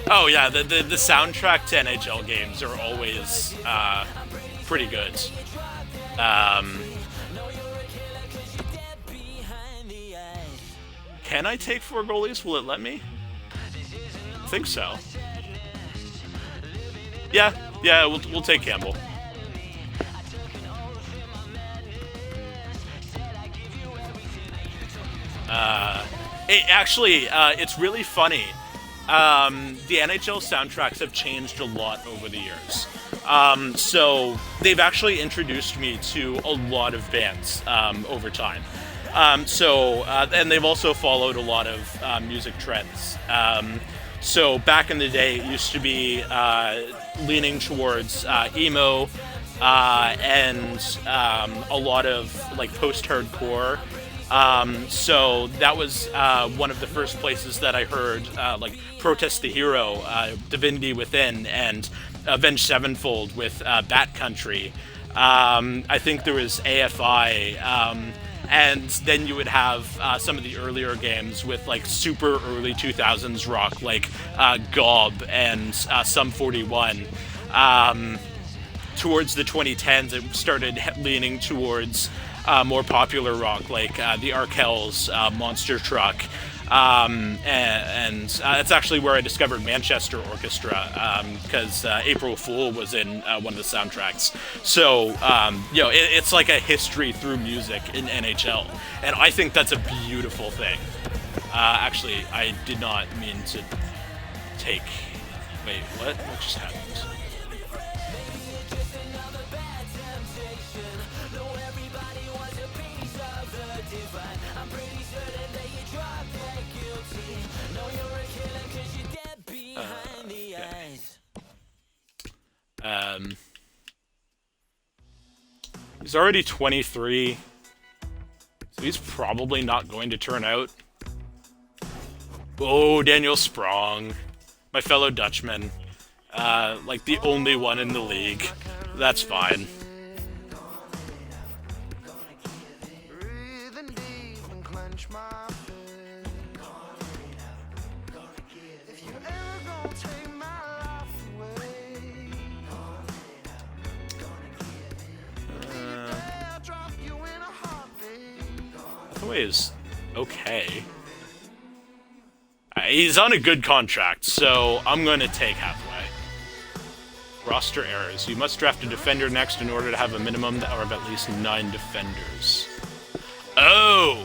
Oh yeah, the soundtrack to NHL games are always pretty good. Can I take 4 goalies? Will it let me? I think so. Yeah, we'll take Campbell. It's really funny. The NHL soundtracks have changed a lot over the years. So they've actually introduced me to a lot of bands over time. And they've also followed a lot of music trends. So back in the day, it used to be leaning towards emo and a lot of like post-hardcore. So that was one of the first places that I heard like Protest the Hero, Divinity Within, and Avenged Sevenfold with Bat Country. I think there was AFI. And then you would have some of the earlier games with like super early 2000s rock like Gob and Sum 41. Towards the 2010s, it started leaning towards more popular rock like the Arkells, Monster Truck. And that's actually where I discovered Manchester Orchestra, because April Fool was in one of the soundtracks. So, it's like a history through music in NHL, and I think that's a beautiful thing. Actually, I did not mean to take... Wait, what? What just happened? He's already 23, so he's probably not going to turn out. Oh, Daniel Sprong, my fellow Dutchman, like the only one in the league. That's fine. Hathaway is okay. He's on a good contract, so I'm going to take Hathaway. Roster errors. You must draft a defender next in order to have a minimum of at least 9 defenders. Oh!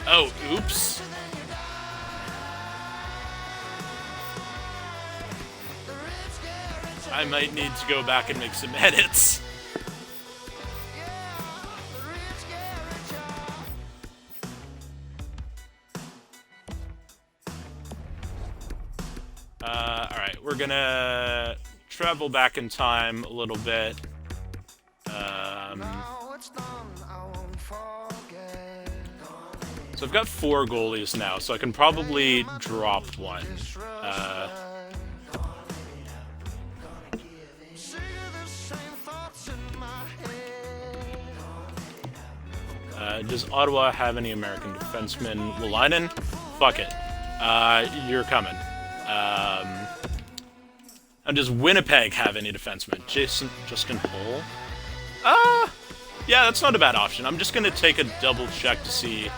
Oh, oops. I might need to go back and make some edits. Alright, we're gonna travel back in time a little bit. So I've got 4 goalies now, so I can probably drop one. Does Ottawa have any American defensemen? Wolainen? Fuck it. You're coming. And does Winnipeg have any defensemen? Justin Hull? Yeah, that's not a bad option. I'm just gonna take a double check to see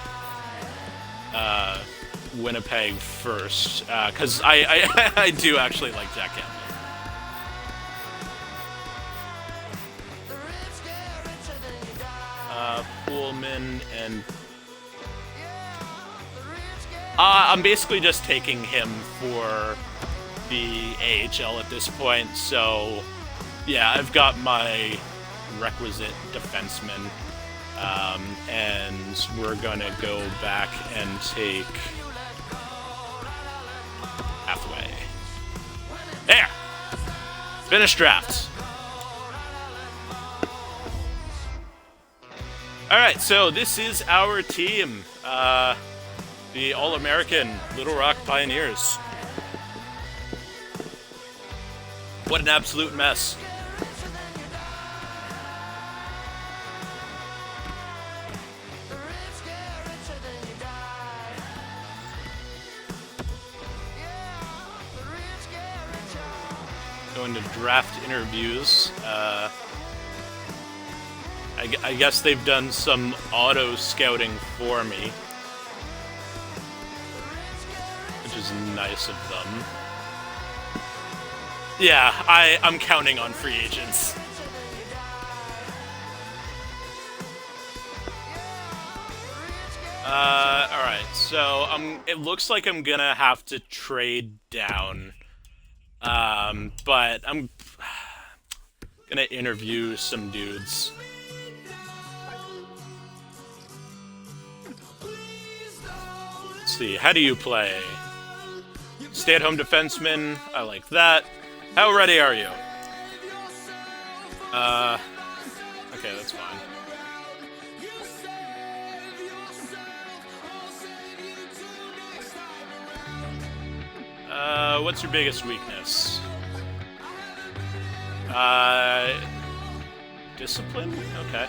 Winnipeg first, because I do actually like Jack Campbell. Pullman and I'm basically just taking him for the AHL at this point, so yeah, I've got my requisite defenseman, and we're gonna go back and take Hathaway. There! Finish draft. Alright, so this is our team. The All-American Little Rock Pioneers. What an absolute mess. Going to draft interviews. I guess they've done some auto scouting for me, which is nice of them. Yeah, I'm counting on free agents. Alright, so it looks like I'm gonna have to trade down. But I'm gonna interview some dudes. Let's see, how do you play? Stay-at-home defenseman, I like that. How ready are you? Okay, that's fine. What's your biggest weakness? Discipline? Okay.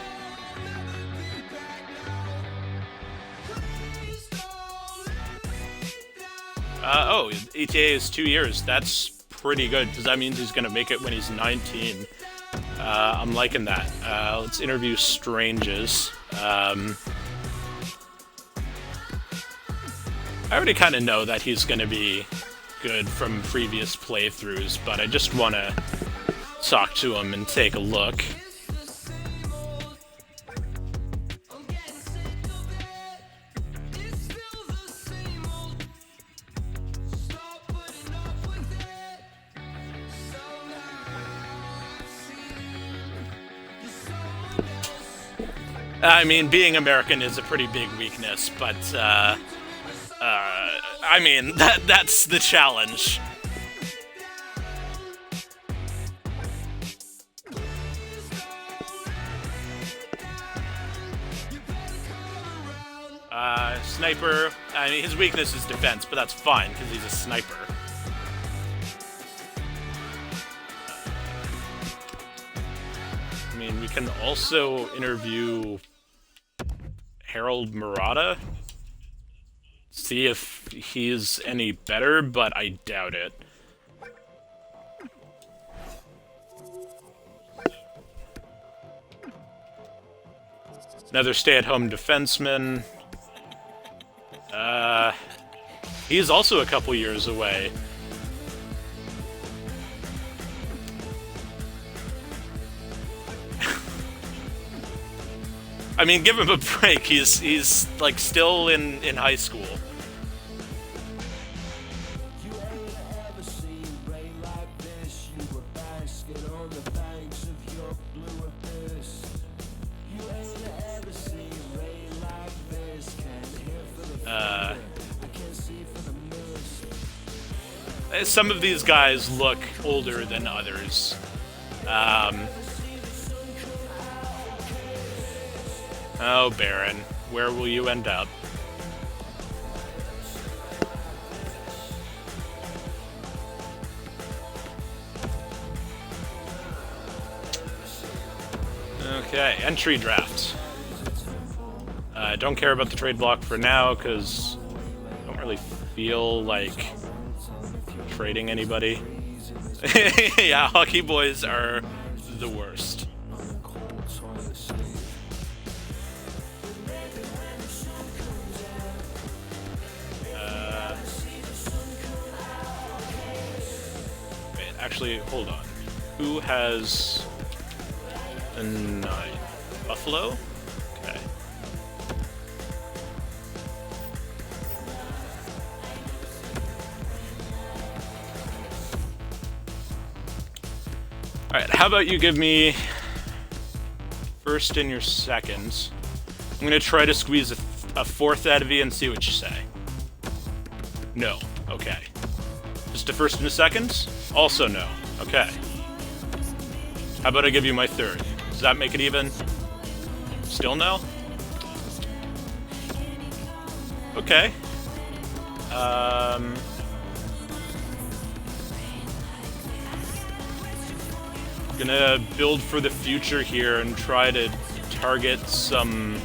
Oh, ETA is 2 years. That's pretty good, because that means he's gonna make it when he's 19. I'm liking that. Let's interview Stranges. I already kind of know that he's gonna be good from previous playthroughs, but I just want to talk to him and take a look. I mean, being American is a pretty big weakness, but, I mean, that's the challenge. Sniper, I mean, his weakness is defense, but that's fine, because he's a sniper. I mean, we can also interview Harold Murata. See if he's any better, but I doubt it. Another stay-at-home defenseman. He's also a couple years away. I mean, give him a break. He's like still in high school. Some of these guys look older than others. Oh, Baron, where will you end up? entry draft. I don't care about the trade block for now because I don't really feel like trading anybody. Yeah, hockey boys are the worst. Wait, actually, hold on. Who has a 9? Buffalo? Okay. Alright, how about you give me first and your second. I'm gonna try to squeeze a fourth out of you and see what you say. No. Okay. Just a first and a second? Also no. Okay. How about I give you my third? Does that make it even? Still no? Okay. Gonna build for the future here and try to target some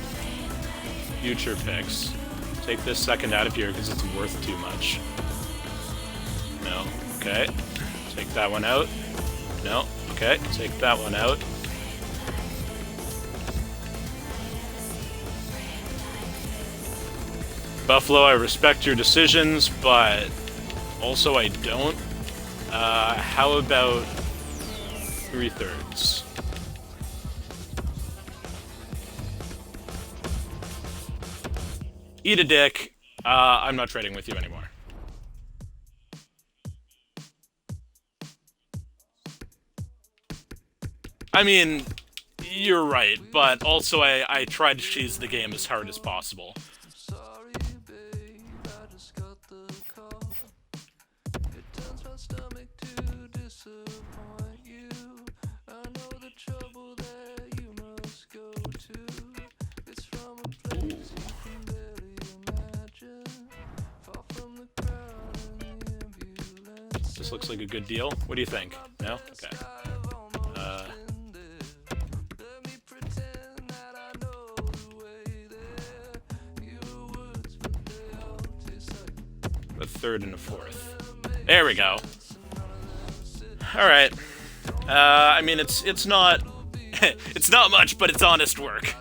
future picks. Take this second out of here because it's worth too much. No. Okay. Take that one out. No. Okay. Take that one out. Buffalo, I respect your decisions, but also I don't. How about 3/3? Eat a dick. I'm not trading with you anymore. I mean, you're right, but also I tried to cheese the game as hard as possible. This looks like a good deal. What do you think? No? Okay. A third and a fourth. There we go. All right. I mean, it's not it's not much, but it's honest work.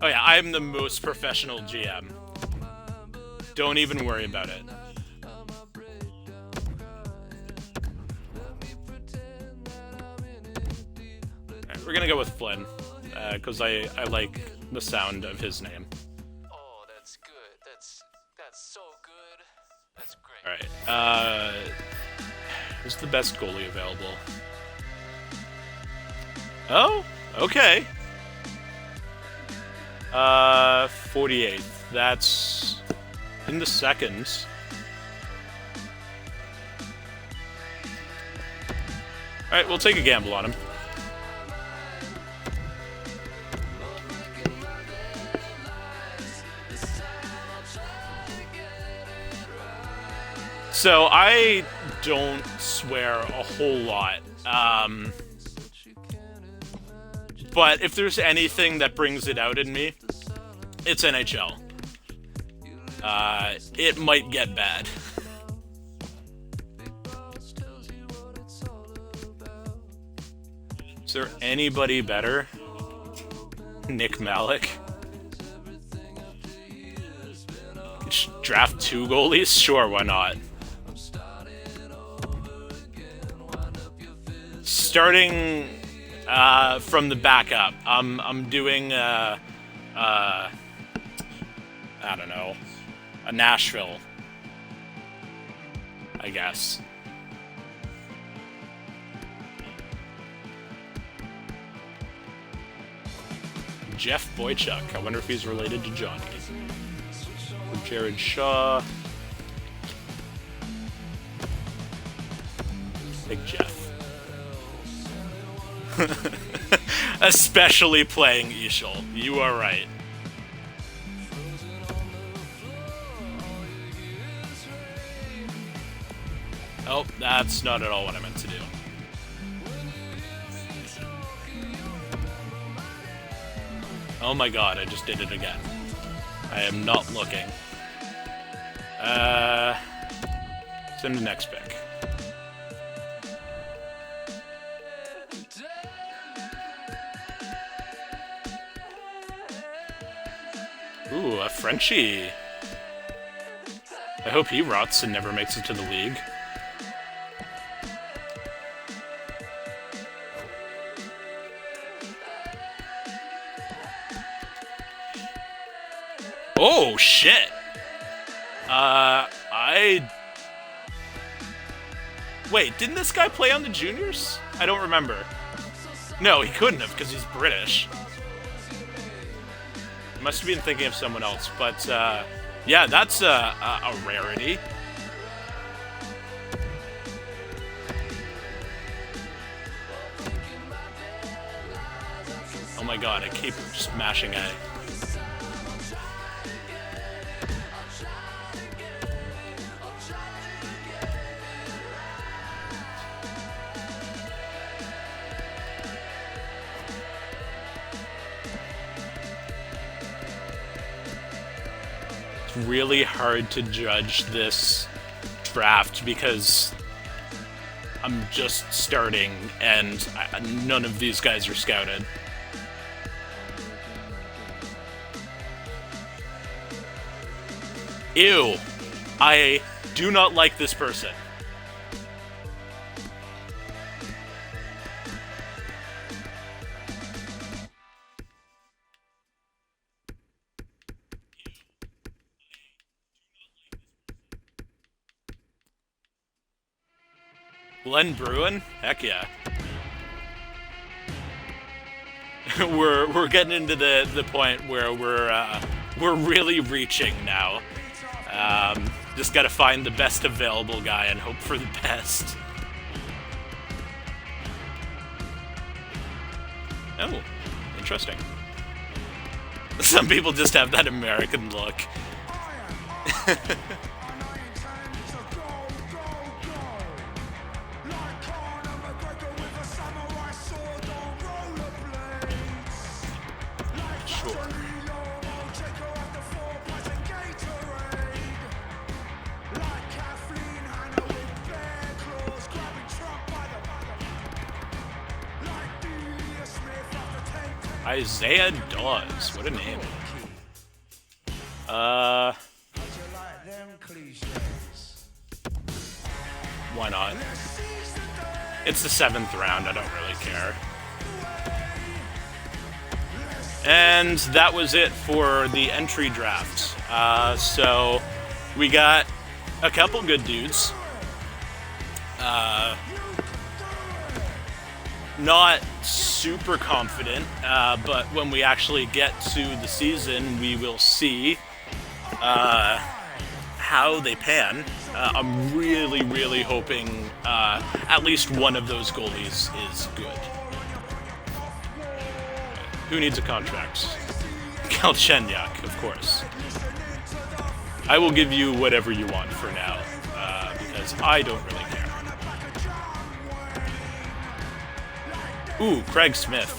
Oh yeah, I'm the most professional GM. Don't even worry about it. Alright, we're gonna go with Flynn, because I like the sound of his name. Oh, that's good. That's so good. That's great. Alright, who's the best goalie available? Oh, okay. 48th. That's in the seconds. Alright, we'll take a gamble on him. So, I don't swear a whole lot. But if there's anything that brings it out in me, it's NHL. It might get bad. Is there anybody better? Nick Malik? Draft 2 goalies? Sure, why not? Starting from the back up, I'm doing I don't know, a Nashville, I guess. Jeff Boychuk. I wonder if he's related to Johnny. Jared Shaw. Big Jeff. Especially playing Ishal. You are right. Oh, that's not at all what I meant to do. Oh my god, I just did it again. I am not looking. Send the next pick. Ooh, a Frenchie. I hope he rots and never makes it to the league. Oh, shit! Wait, didn't this guy play on the juniors? I don't remember. No, he couldn't have, because he's British. Must have been thinking of someone else, but, yeah, that's a rarity. Oh my god, I keep just mashing A. It's really hard to judge this draft because I'm just starting and none of these guys are scouted. Ew. I do not like this person. Glenn Bruin? Heck yeah. we're getting into the point where we're really reaching now. Just gotta find the best available guy and hope for the best. Oh, interesting. Some people just have that American look. Isaiah Dawes, what a name. Why not? It's the 7th round, I don't really care. And that was it for the entry draft. So we got a couple good dudes. Not super confident, but when we actually get to the season, we will see how they pan. I'm really, really hoping at least one of those goalies is good. Who needs a contract? Galchenyuk, of course. I will give you whatever you want for now, because I don't really care. Ooh, Craig Smith.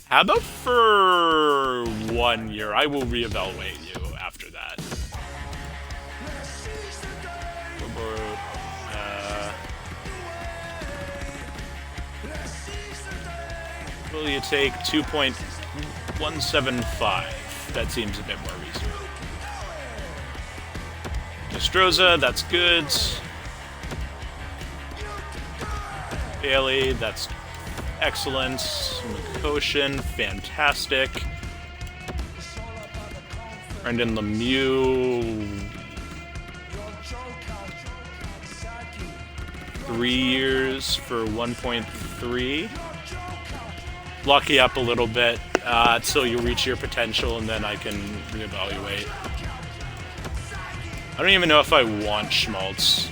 How about for 1 year? I will reevaluate you after that. Will you take 2.175? That seems a bit more reasonable. Nostroza, that's good. Bailey, that's excellent. Makoshin, fantastic. Brendan Lemieux, 3 years for 1.3. Lock you up a little bit until you reach your potential, and then I can reevaluate. I don't even know if I want Schmaltz,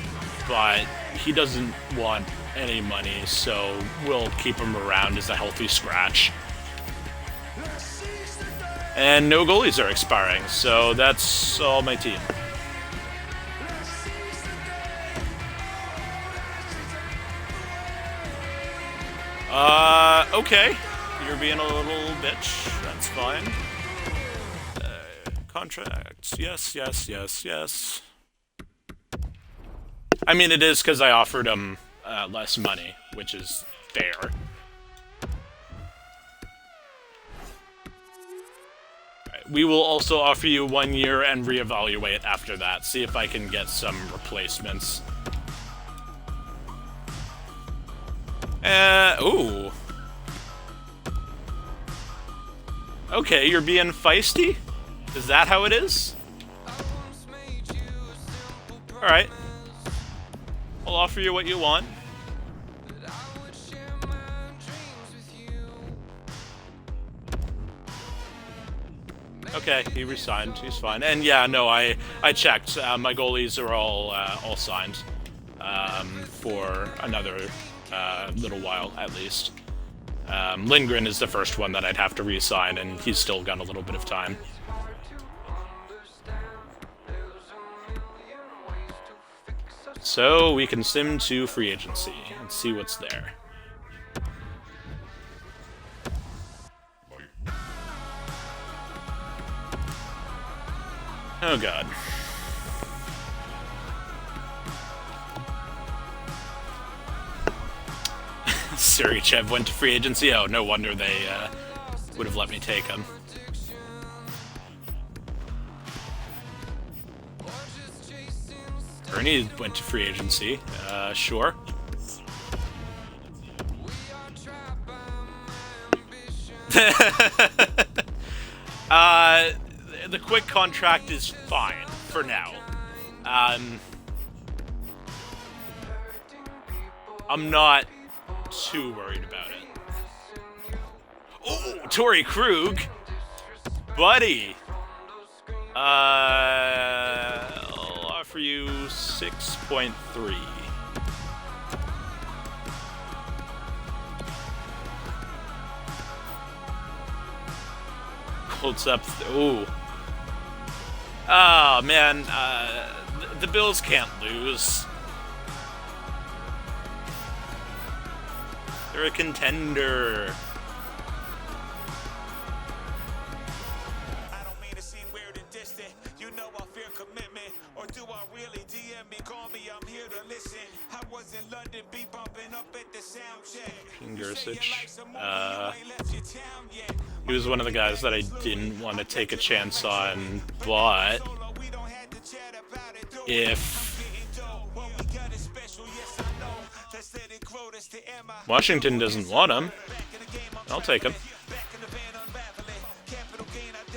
but he doesn't want any money, so we'll keep him around as a healthy scratch. And no goalies are expiring, so that's all my team. Okay. You're being a little bitch. That's fine. Contracts. Yes, yes, yes, yes. I mean, it is because I offered him less money, which is fair. Right. We will also offer you 1 year and reevaluate after that. See if I can get some replacements. Ooh. Okay, you're being feisty? Is that how it is? Alright. I'll offer you what you want. Okay, he resigned. He's fine. And yeah, no, I checked. My goalies are all signed for another little while, at least. Lindgren is the first one that I'd have to re-sign, and he's still got a little bit of time. So we can sim to free agency and see what's there. Oh god. Sergachev went to free agency. Oh, no wonder they would have let me take him. Ernie went to free agency. Sure. The quick contract is fine for now. I'm not too worried about it. Oh, Torrey Krug, buddy. I'll offer you 6.3. Holds up. Ooh. Oh man, the Bills can't lose. They're a contender. I don't mean to seem weird and distant. You know I fear commitment. Or do I really DM me? Call me, I'm here to listen. I was in London, be bumping up at the sound check. He was one of the guys that I didn't want to take a chance on, but if Washington doesn't want him, I'll take him.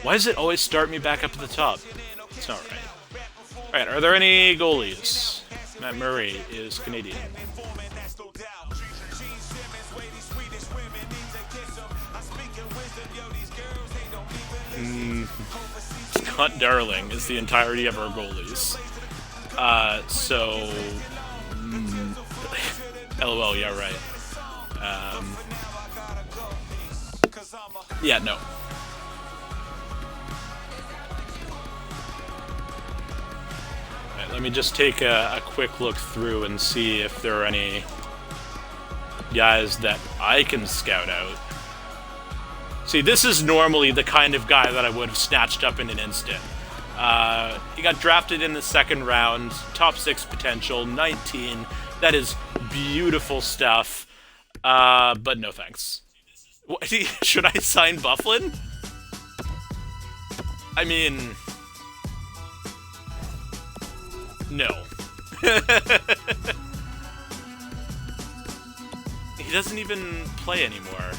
Why does it always start me back up at the top? It's not right. Alright, are there any goalies? Matt Murray is Canadian. Scott Darling is the entirety of our goalies. LOL, yeah, right. Yeah, no. Right, let me just take a quick look through and see if there are any guys that I can scout out. See, this is normally the kind of guy that I would have snatched up in an instant. He got drafted in the second round, top 6 potential, 19. That is beautiful stuff, but no thanks. What, should I sign Bufflin? I mean, no. He doesn't even play anymore.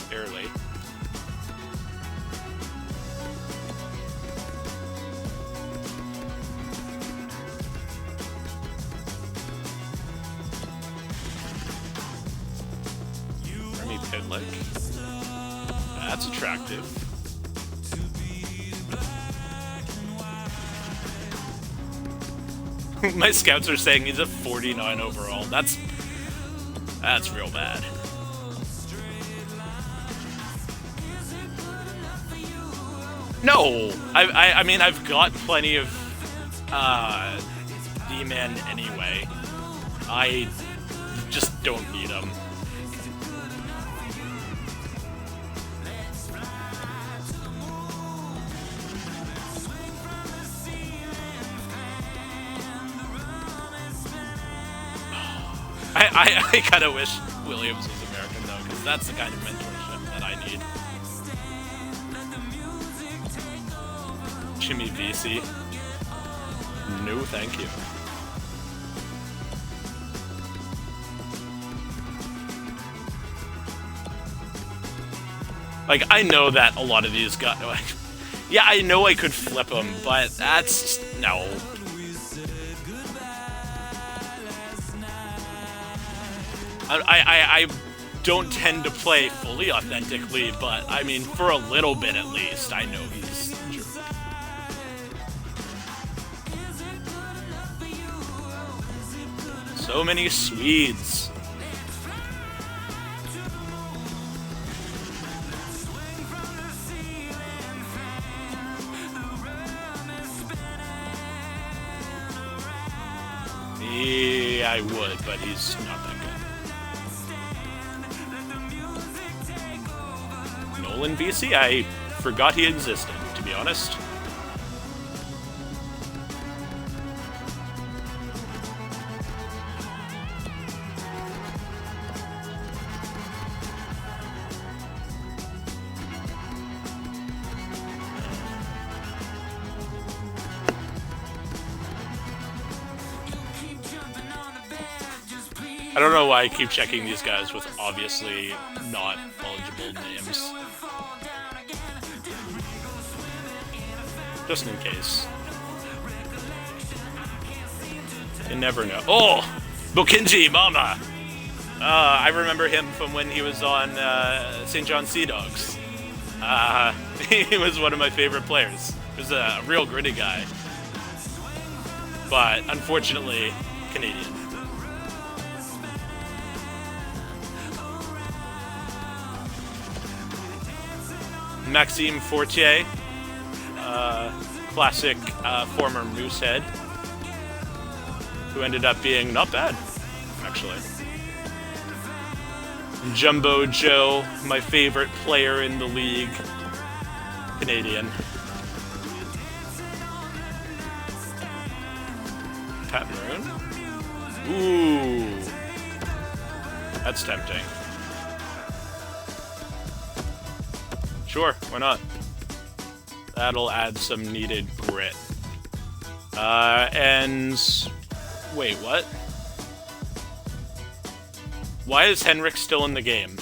Barely. Remy Pitlick. That's attractive. My scouts are saying he's a 49 overall. That's real bad. No! I mean, I've got plenty of D-men anyway. I just don't need them. I kind of wish Williams was American, though, because that's the kind of mentorship that I need. Jimmy VC. No, thank you. Like, I know that a lot of these guys... Like, yeah, I know I could flip them, but that's... No. I don't tend to play fully authentically, but, I mean, for a little bit at least, I know he's a jerk. So many Swedes. Yeah, I would, but he's not that good. Nolan VC? I forgot he existed, to be honest. I don't know why I keep checking these guys with obviously not eligible names. Just in case. You never know. Oh! Bokinji, mama! I remember him from when he was on St. John Sea Dogs. He was one of my favorite players. He was a real gritty guy. But, unfortunately, Canadian. Maxime Fortier, classic former Moosehead, who ended up being not bad, actually. Jumbo Joe, my favorite player in the league, Canadian. Pat Maroon? Ooh, that's tempting. Sure, why not? That'll add some needed grit. And... Wait, what? Why is Henrik still in the game?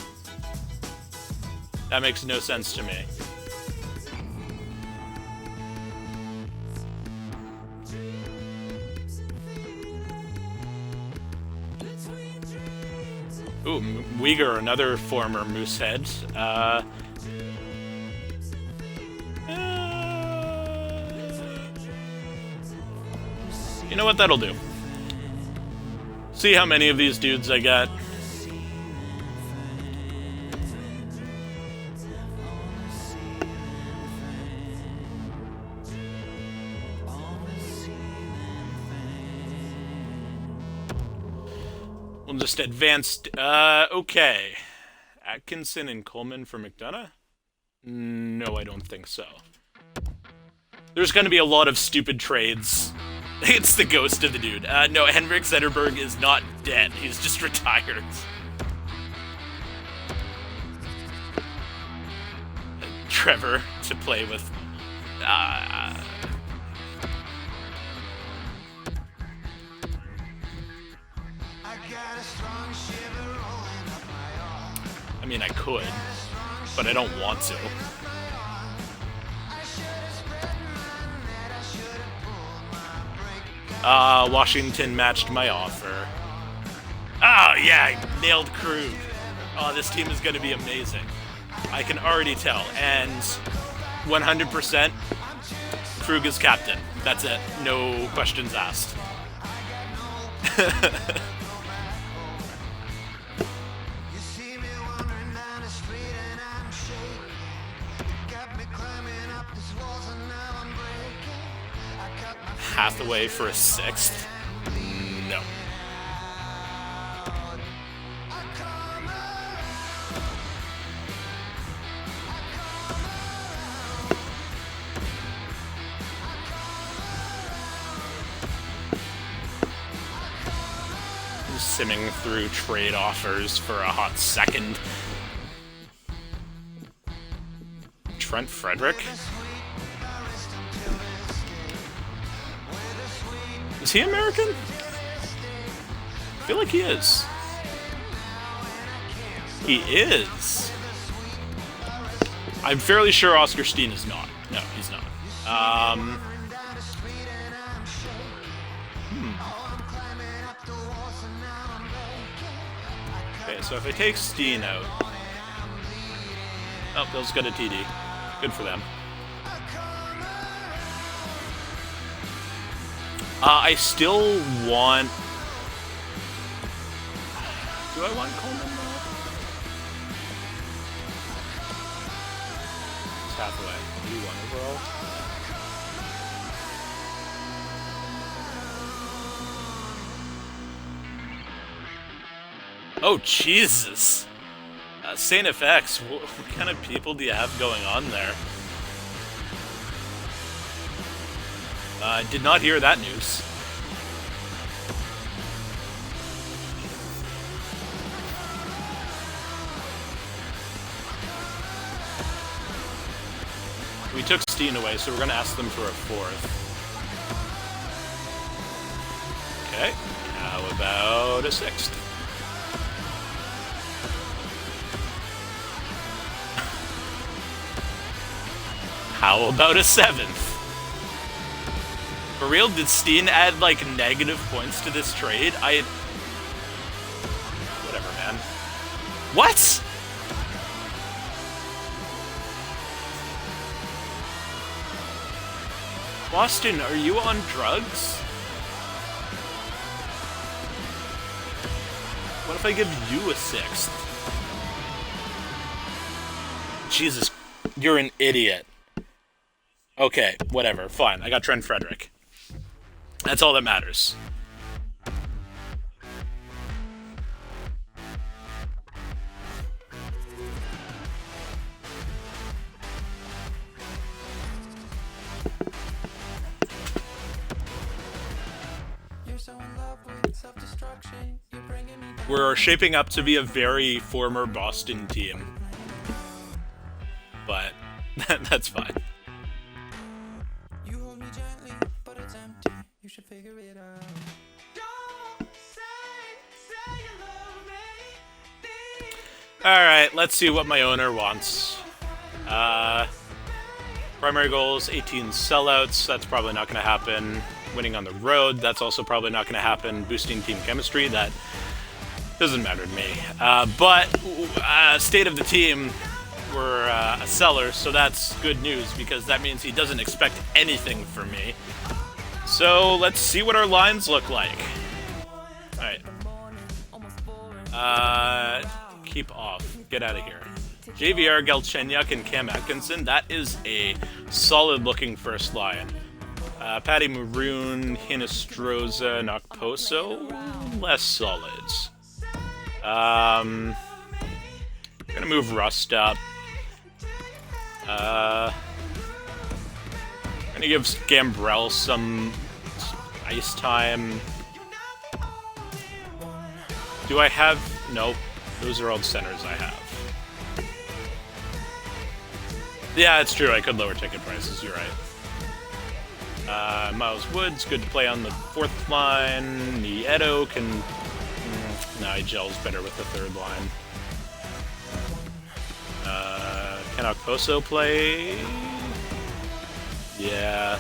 That makes no sense to me. Ooh, Uyghur, another former Moosehead. You know what? That'll do. See how many of these dudes I got. We'll just advance. Okay. Atkinson and Coleman for McDonough? No, I don't think so. There's going to be a lot of stupid trades. It's the ghost of the dude. No, Henrik Zetterberg is not dead. He's just retired. Trevor to play with. I mean, I could, but I don't want to. Washington matched my offer. Oh, yeah, I nailed Krug. Oh, this team is going to be amazing. I can already tell. And 100%, Krug is captain. That's it. No questions asked. Hathaway for a 6th? No. simming through trade offers for a hot second. Trent Frederick? Is he American? I feel like he is. He is. I'm fairly sure Oscar Steen is not. No, he's not. Okay, so if I take Steen out... Oh, Bill's got a TD. Good for them. I still want... Do I want Coleman though? It's halfway. 81 overall. Oh, Jesus! Saint FX, what kind of people do you have going on there? I did not hear that news. We took Steen away, so we're going to ask them for a fourth. Okay, how about a sixth? How about a seventh? For real, did Steen add, like, negative points to this trade? Whatever, man. What?! Boston, are you on drugs? What if I give you a sixth? Jesus, you're an idiot. Okay, whatever, fine. I got Trent Frederick. That's all that matters. We're shaping up to be a very former Boston team. But that's fine. You hold me gently, but it's empty. You should figure it out. Don't say you love me. Alright, let's see what my owner wants. Primary goals, 18 sellouts. That's probably not going to happen. Winning on the road, that's also probably not going to happen. Boosting team chemistry, that doesn't matter to me. But state of the team, we're a seller, so that's good news because that means he doesn't expect anything from me. So let's see what our lines look like. Alright. Keep off. Get out of here. JVR, Galchenyuk, and Cam Atkinson. That is a solid-looking first line. Patty Maroon, Hinestroza, Nokposo. Less solids. Gonna move Rust up. Gonna give Gambrell some ice time. Do I have... Nope. Those are all centers I have. Yeah, it's true. I could lower ticket prices. You're right. Miles Woods, good to play on the fourth line. Nieto can... Nigel's better with the third line. Can Okposo play? Yeah.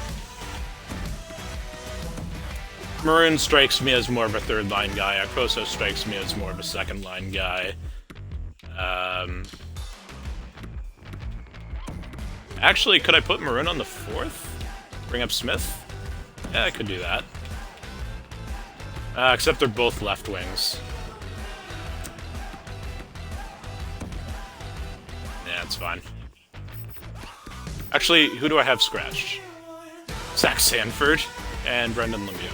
Maroon strikes me as more of a third line guy. Okposo strikes me as more of a second line guy. Actually, could I put Maroon on the fourth? Bring up Smith? Yeah, I could do that. Except they're both left wings. Yeah, it's fine. Actually, who do I have scratched? Zach Sanford and Brendan Lemieux.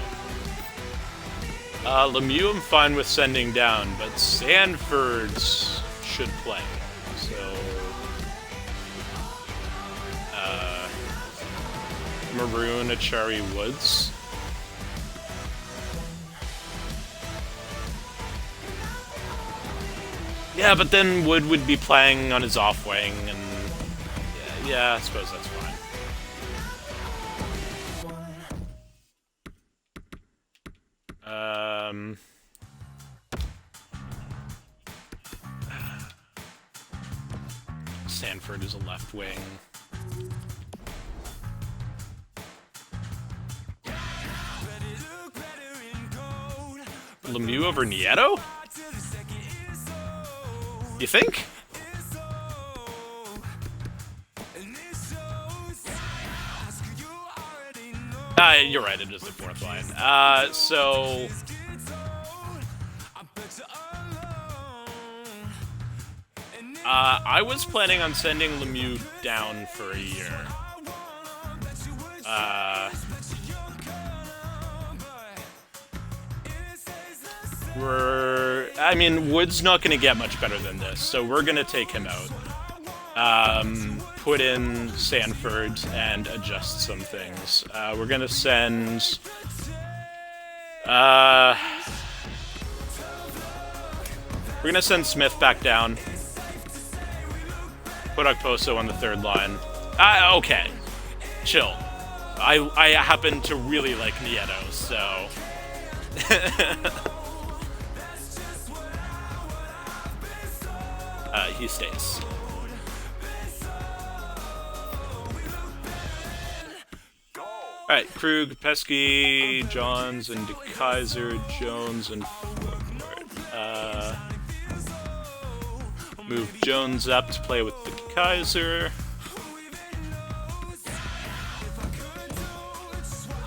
Lemieux I'm fine with sending down, but Sanford's should play. So... Maroon, Achari, Woods. Yeah, but then Wood would be playing on his off wing, and yeah, I suppose that's fine. Sanford is a left wing. Lemieux over Nieto? You think? You're right, it is the fourth line. So... I was planning on sending Lemieux down for a year. I mean, Wood's not going to get much better than this, so we're going to take him out. Put in Sanford and adjust some things. We're going to send... we're going to send Smith back down. Put Okposo on the third line. Okay. Chill. I happen to really like Nieto, so... he stays. Alright, Krug, Pesky, Johns, and DeKaiser, Jones, and forward. Move Jones up to play with DeKaiser.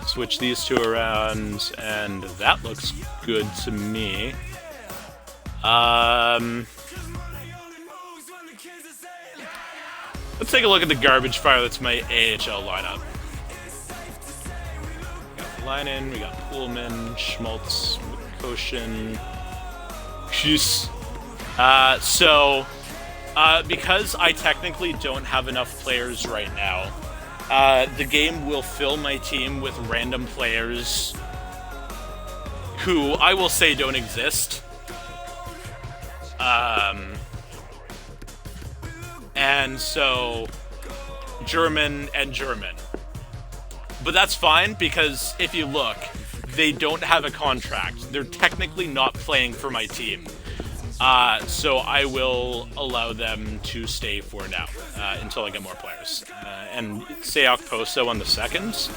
Switch these two around, and that looks good to me. Let's take a look at the garbage fire that's my AHL lineup. We got Leinen, we got Pullman, Schmaltz, Mikoshin, Hughes. Because I technically don't have enough players right now, the game will fill my team with random players who I will say don't exist. And so, German and German. But that's fine, because if you look, they don't have a contract. They're technically not playing for my team. So I will allow them to stay for now, until I get more players. And say Okposo on the second.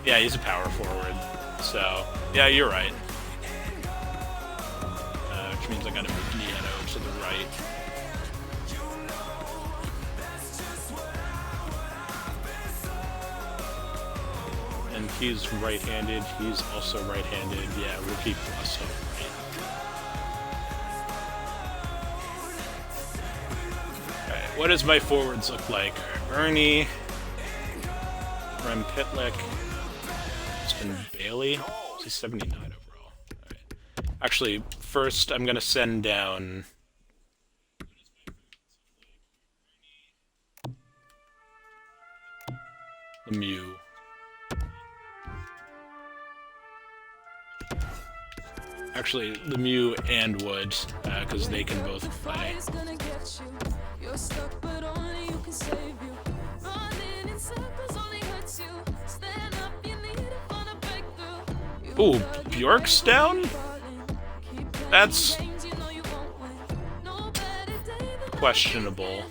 Yeah, he's a power forward. So, yeah, you're right. Which means I gotta move Nieto to the right. And he's right-handed. He's also right-handed. Yeah, rookie plus on right. Alright, what does my forwards look like? Ernie, Rem Pitlick, Austin Bailey. He's 79 overall. Alright. Actually, first I'm gonna send down Lemieux. Actually, Lemieux and Wood, because they can both play. Ooh, Bjork's down? That's questionable.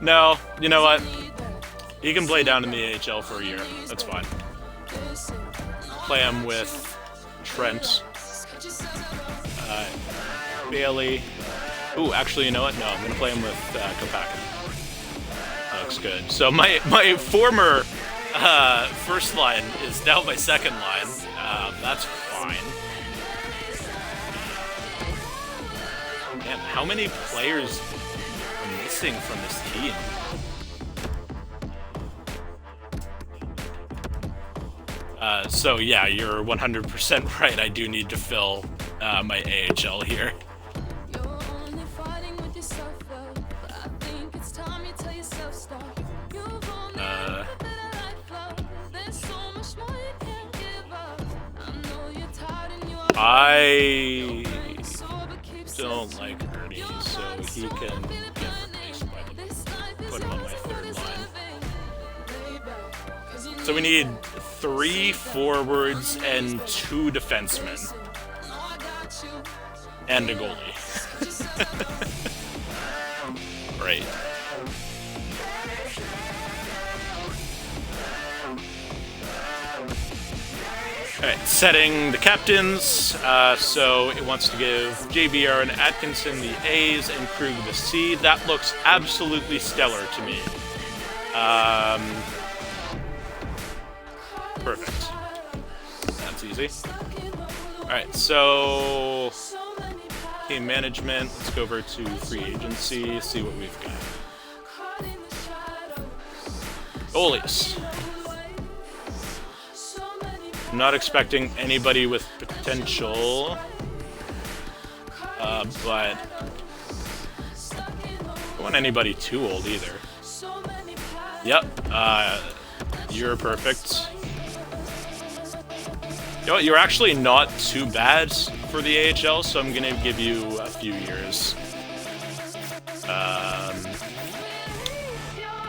No, you know what? He can play down in the AHL for a year. That's fine. Play him with Trent, Bailey. Ooh, actually, you know what? No, I'm gonna play him with Kopakin. That looks good. So my former first line is now my second line. That's fine. Man, how many players are missing from this team? So yeah, you're 100% right. I do need to fill my AHL here. I don't like Ernie, so he can get replaced by the put him on my third line. So we need 3 forwards and 2 defensemen. And a goalie. Right. Alright, setting the captains. So it wants to give JVR and Atkinson the A's and Krug the C. That looks absolutely stellar to me. Perfect. That's easy. Alright, so team management. Let's go over to free agency, see what we've got. Goalies. I'm not expecting anybody with potential, but I don't want anybody too old either. Yep, you're perfect. You know what, you're actually not too bad for the AHL, so I'm gonna give you a few years.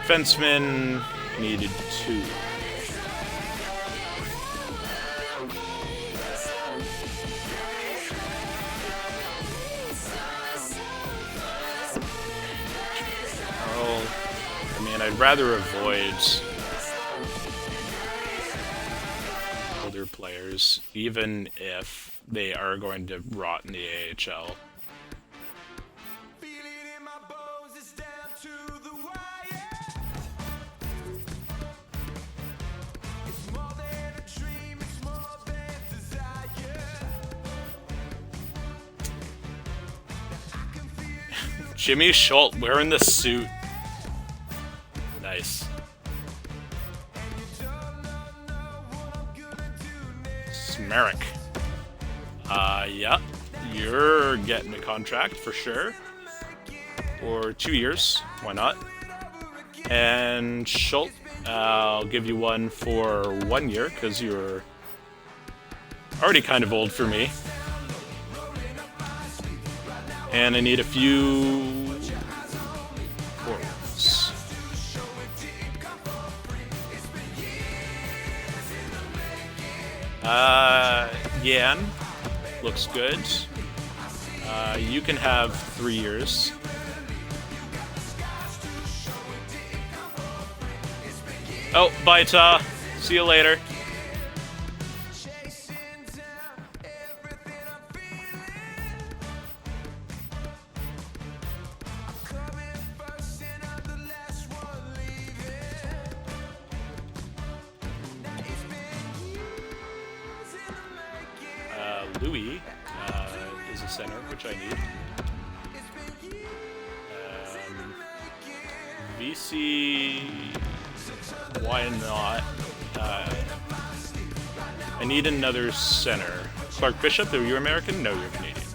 Defenseman needed 2. I'd rather avoid older players, even if they are going to rot in the AHL. Jimmy Schultz wearing the suit. Nice. Smerrick. Yeah, you're getting a contract for sure. For 2 years, why not? And Schultz, I'll give you one for 1 year, because you're already kind of old for me. And I need a few forwards. Yan looks good. You can have 3 years. Oh, bye, Ta. See you later. Louis is a center, which I need. VC, why not? I need another center. Clark Bishop, are you American? No, you're Canadian.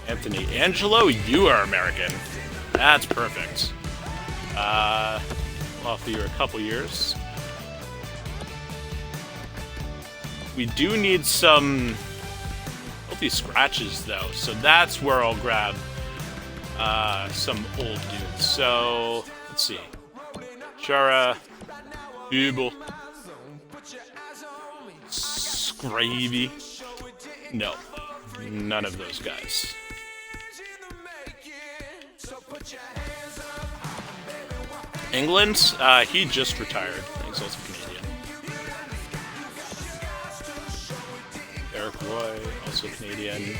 Anthony Angelo, you are American. That's perfect. I'll offer you a couple years. We do need some healthy scratches, though, so that's where I'll grab some old dudes. So, let's see. Chara, Hubel, Scravy. No, none of those guys. England, he just retired. He's also Canadian. Eric Roy, also Canadian.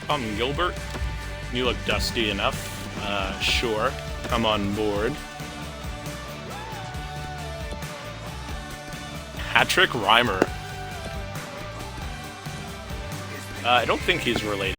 Tom Gilbert, you look dusty enough. Sure, come on board. Patrick Reimer. I don't think he's related.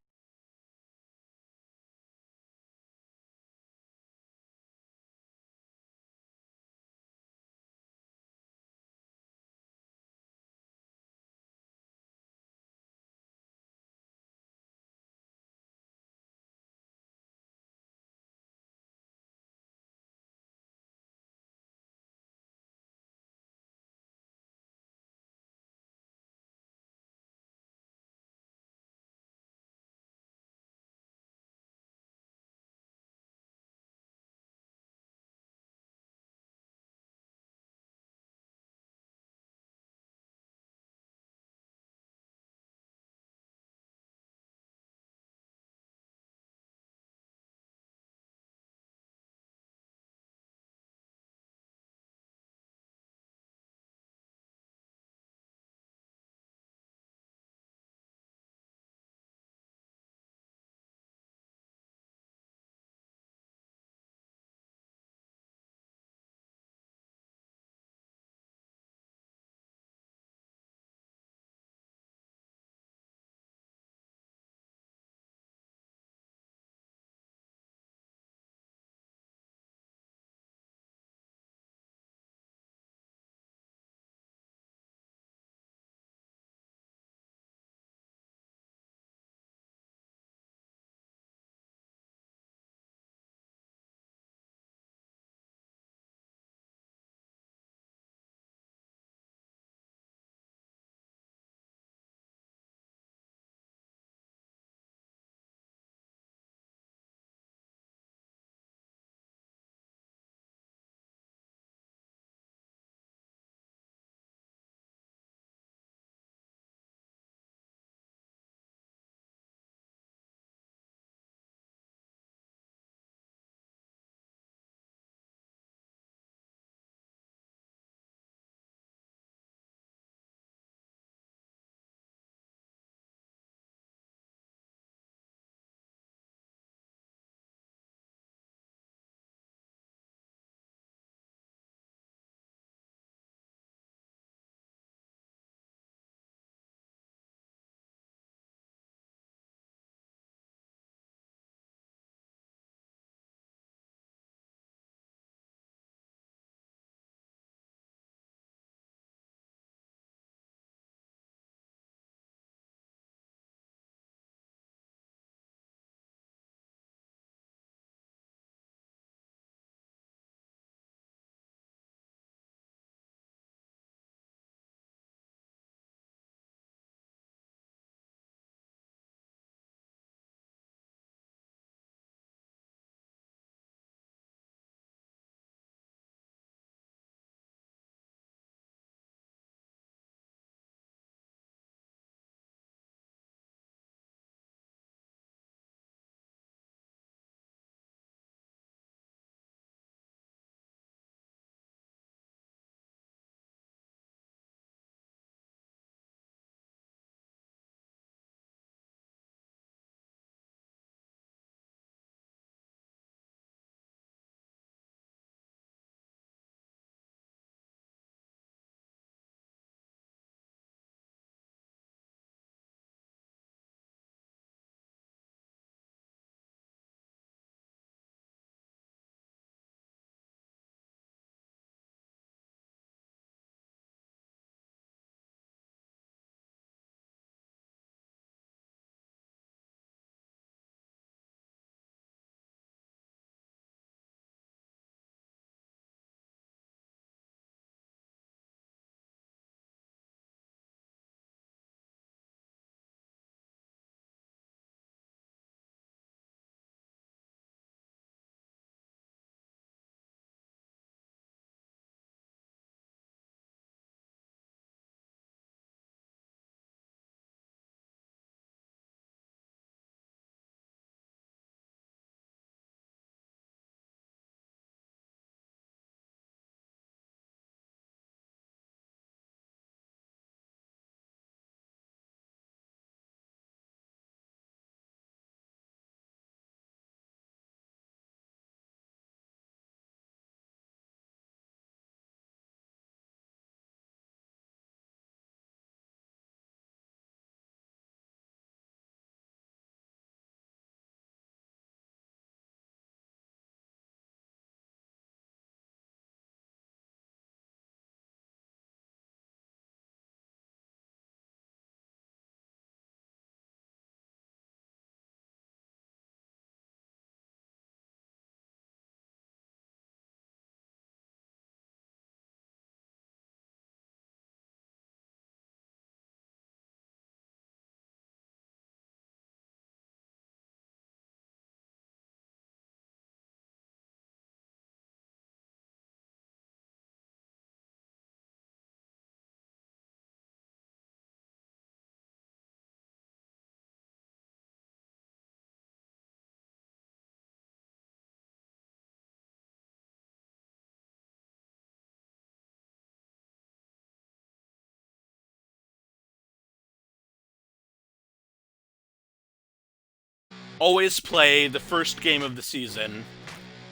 always play the first game of the season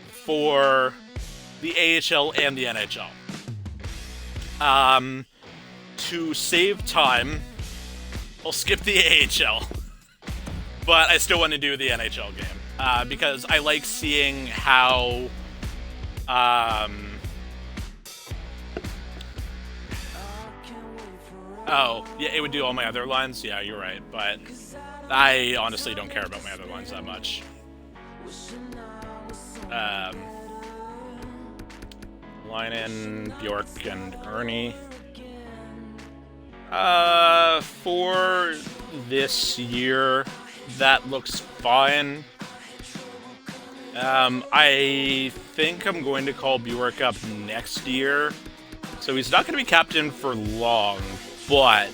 for the AHL and the NHL. To save time, I'll skip the AHL, but I still want to do the NHL game because I like seeing how oh, yeah, it would do all my other lines. Yeah, you're right, but I honestly don't care about my other lines that much. Line in Bjork and Ernie. For this year, that looks fine. I think I'm going to call Bjork up next year. So he's not going to be captain for long, but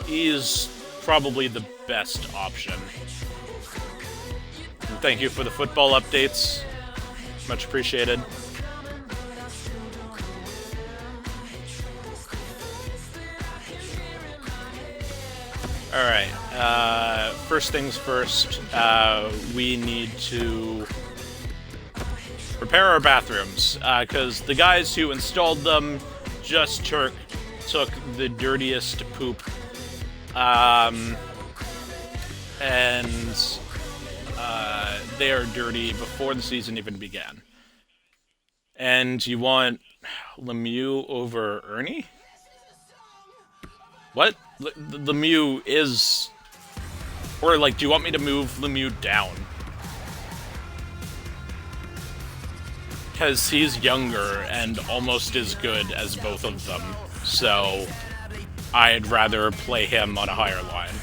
he's probably the best option. And thank you for the football updates. Much appreciated. Alright, first things first, we need to repair our bathrooms, because the guys who installed them just took the dirtiest poop, and they are dirty before the season even began. And you want Lemieux over Ernie? What? Lemieux is... Or, like, do you want me to move Lemieux down? Because he's younger and almost as good as both of them. So, I'd rather play him on a higher line.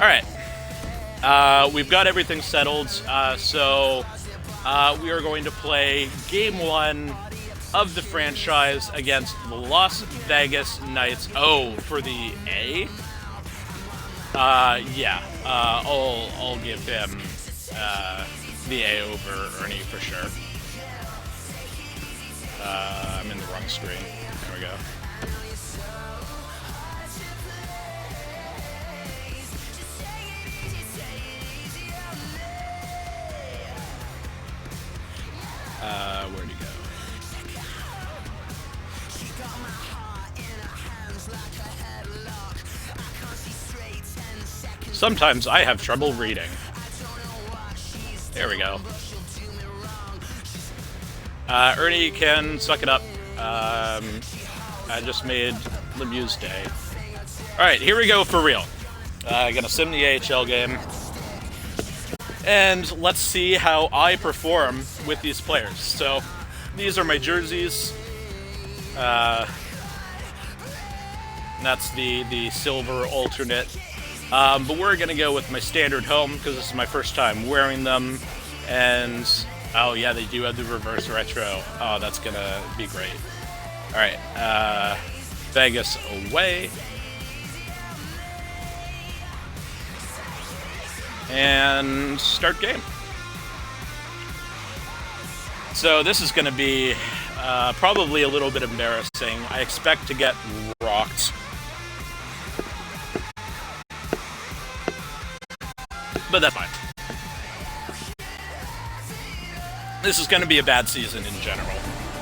Alright. We've got everything settled, so we are going to play Game 1 of the franchise against the Las Vegas Knights. Oh, for the A? Yeah. I'll give him the A over Ernie for sure. I'm in the wrong screen. There we go. Where'd he go? Sometimes I have trouble reading. There we go. Ernie can suck it up. I just made Lemieux's day. Alright, here we go for real. Gonna sim the AHL game. And let's see how I perform with these players. So, these are my jerseys. That's the silver alternate. But we're gonna go with my standard home because this is my first time wearing them. And oh yeah, they do have the reverse retro. Oh, that's gonna be great. All right, Vegas away. And start game. So this is going to be probably a little bit embarrassing. I expect to get rocked. But that's fine. This is going to be a bad season in general.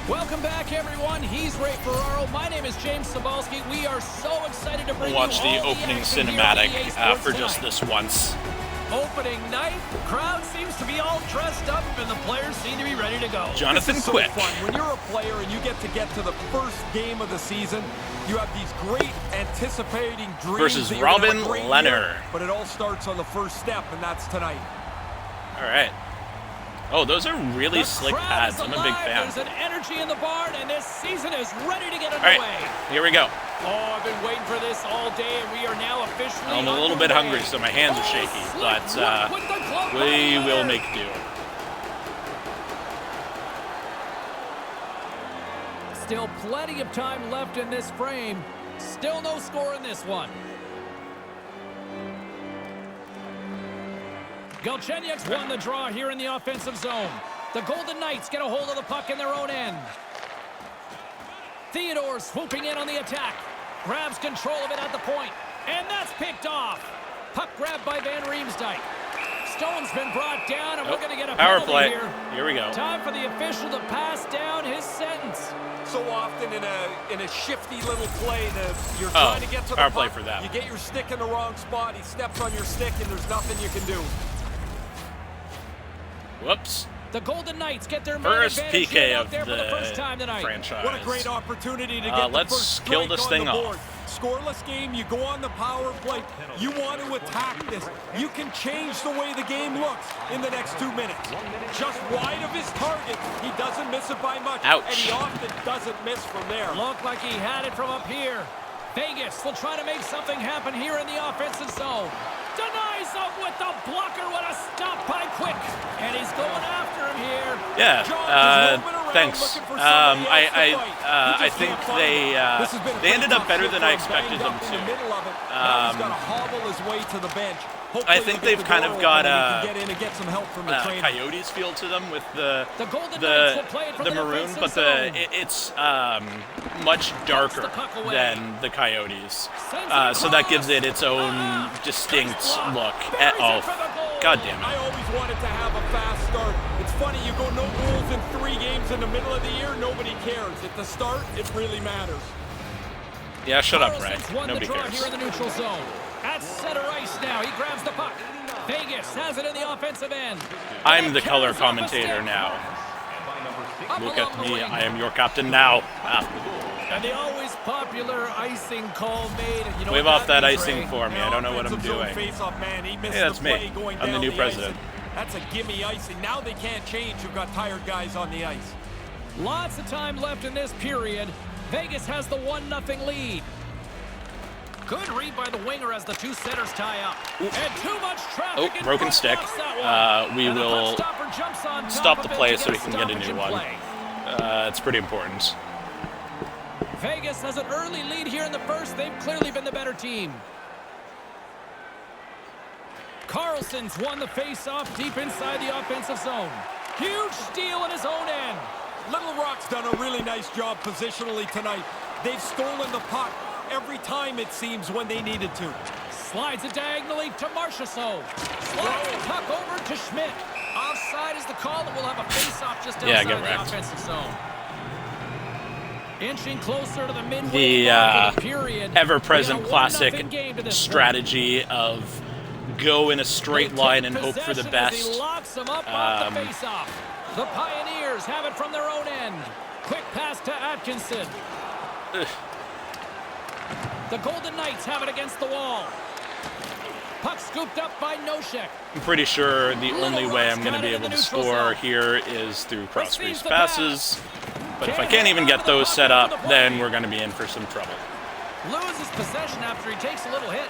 Welcome back, everyone. He's Ray Ferraro. My name is James Cebulski. We are so excited to bring you all watch the opening cinematic for just this once. Opening night, the crowd seems to be all dressed up and the players seem to be ready to go. Jonathan Quick. So fun. When you're a player and you get to the first game of the season, you have these great anticipating dreams versus that Robin Leonard. But it all starts on the first step, and that's tonight. All right. Oh, those are really slick pads. I'm a big fan. There's an energy in the barn, and this season is ready to get underway. All right, here we go. Oh, I've been waiting for this all day, and we are now officially I'm a little bit hungry, so my hands are shaky, but we will make do. Still plenty of time left in this frame. Still no score in this one. Galchenyuk's won the draw here in the offensive zone. The Golden Knights get a hold of the puck in their own end. Theodore swooping in on the attack. Grabs control of it at the point. And that's picked off. Puck grabbed by Van Riemsdyk. Stone's been brought down, and we're going to get a power penalty play. here. Here we go. Time for the official to pass down his sentence. So often in a shifty little play that you're trying to get to the power puck, play for that. you get your stick in the wrong spot, he steps on your stick, and there's nothing you can do. Whoops. The Golden Knights get their First advantage PK out of there for the first time the tonight. franchise. What a great opportunity to get the let's first kill strike this on thing the board. off. Scoreless game, you go on the power play. You want to attack this. You can change the way the game looks in the next 2 minutes. Just wide of his target. He doesn't miss it by much. Ouch. And he often doesn't miss from there. Looked like he had it from up here. Vegas will try to make something happen here in the offensive zone. Denies him with the blocker. What a stop by Quick. And he's going after him here. Yeah, thanks. I think they ended up better than I expected them to. He's got to hobble his way to the bench. I think they've kind of got a Coyotes feel to them with the Golden Knights will play it from the maroon, defensive but zone. it's much darker the puck away. than the Coyotes, Sends it so that gives across. it its own distinct Block. look. Buries it Oh, for the goal. God damn I it! always wanted to have a fast start. It's funny, you go no goals in 3 games in the middle of the year, nobody cares. At the start, it really matters. Yeah, shut up, Ray. Carlson's won Nobody the draw cares. here in the neutral zone. At center ice now. He grabs the puck. Vegas has it in the offensive end. I'm the color Carries off a commentator stick. now. Up Look along at the me. wing. I am your captain now. Ah. And the always popular icing call made. You know Wave what off that means, icing Ray? for me. I don't know what I'm Offensive zone doing. face-off, man. He missed Hey, that's the me. play going I'm the down new ice, president. and that's a gimme icing. Now they can't change. You've got tired guys on the ice. Lots of time left in this period. Vegas has the 1-0 lead. Good read by the winger as the two centers tie up. Ooh. And too much traffic. Oh, in broken front stick. blocks that one. We And the will puck stopper jumps on top stop of the it play to so we can get a stoppage new in one. play. It's pretty important. Vegas has an early lead here in the first. They've clearly been the better team. Carlson's won the face-off deep inside the offensive zone. Huge steal in his own end. Little Rock's done a really nice job positionally tonight. They've stolen the puck every time, it seems, when they needed to. Slides it diagonally to Marchessault. Slides the puck over to Schmidt. Offside is the call, and we'll have a face-off just outside get the wrecked. offensive zone. Inching closer to the midway The mark of the period. ever-present We got a classic 1-0 game to this strategy of go in a straight point. line They and take hope for the possession as he best. locks him up off the face-off. The Pioneers have it from their own end. Quick pass to Atkinson. Ugh. The Golden Knights have it against the wall. Puck scooped up by Noshek. I'm pretty sure the only way I'm going to be Got it in able the to neutral score zone. here is through cross Receives crease the passes. But if I can't even get those set up, then we're going to be in for some trouble. Loses possession after he takes a little hit.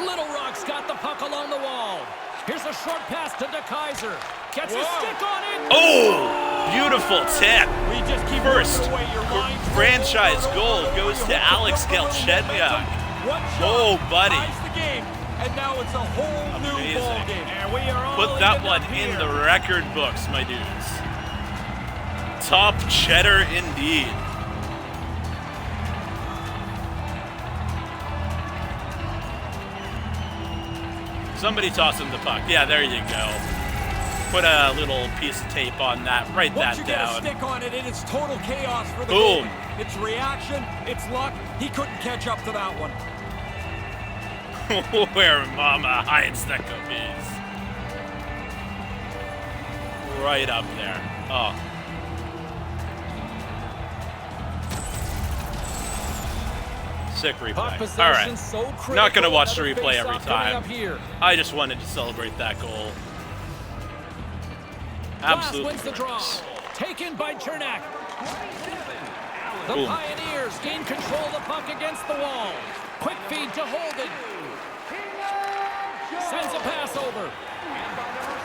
Little Rock's got the puck along the wall. Here's a short pass to DeKaiser. Gets his stick on it. Oh, beautiful tip. We just keep First working away. Your lines franchise roll goal over. goes You to hope to Alex jump around Galchenyuk. momentum. One shot Oh, buddy. ties the game, and now it's a whole new Amazing. ball game. And we are all Put that evened one up in here. the record books, my dudes. Top cheddar indeed. Somebody toss him the puck. Yeah, there you go. Put a little piece of tape on that. Write Once that you get a down. stick on it, it is total chaos for the Boom. game. It's reaction, it's luck. He couldn't catch up to that one. Where mama hides the cookies. Right up there. Oh. Sick Puck replay. All possession right. so critical. Not going to watch the Another replay every face-off coming time. up here. I just wanted to celebrate that goal. Glass Absolutely. wins the draw. gorgeous. Taken by Chernak. The Boom. Pioneers gain control of the puck against the wall. Quick feed to Holden. Sends a pass over.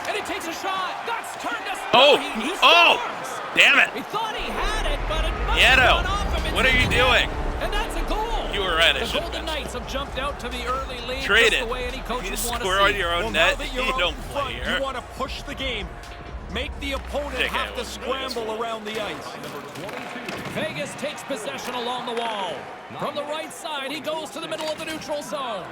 And he takes a shot. That's turned us. Oh! He Oh! scores. Damn it! He thought he had it, but it must Nieto, have gone off him. what are you doing? And that's a goal. You were right, I The should've Golden mentioned. Knights have jumped out to the early lead. Trade just it. the way any coach You would want to score on see. your own Well, now net. that you're You out don't in play front, here. you want to push the game. Make the opponent have to scramble around the ice. Vegas takes possession along the wall. From the right side, he goes to the middle of the neutral zone.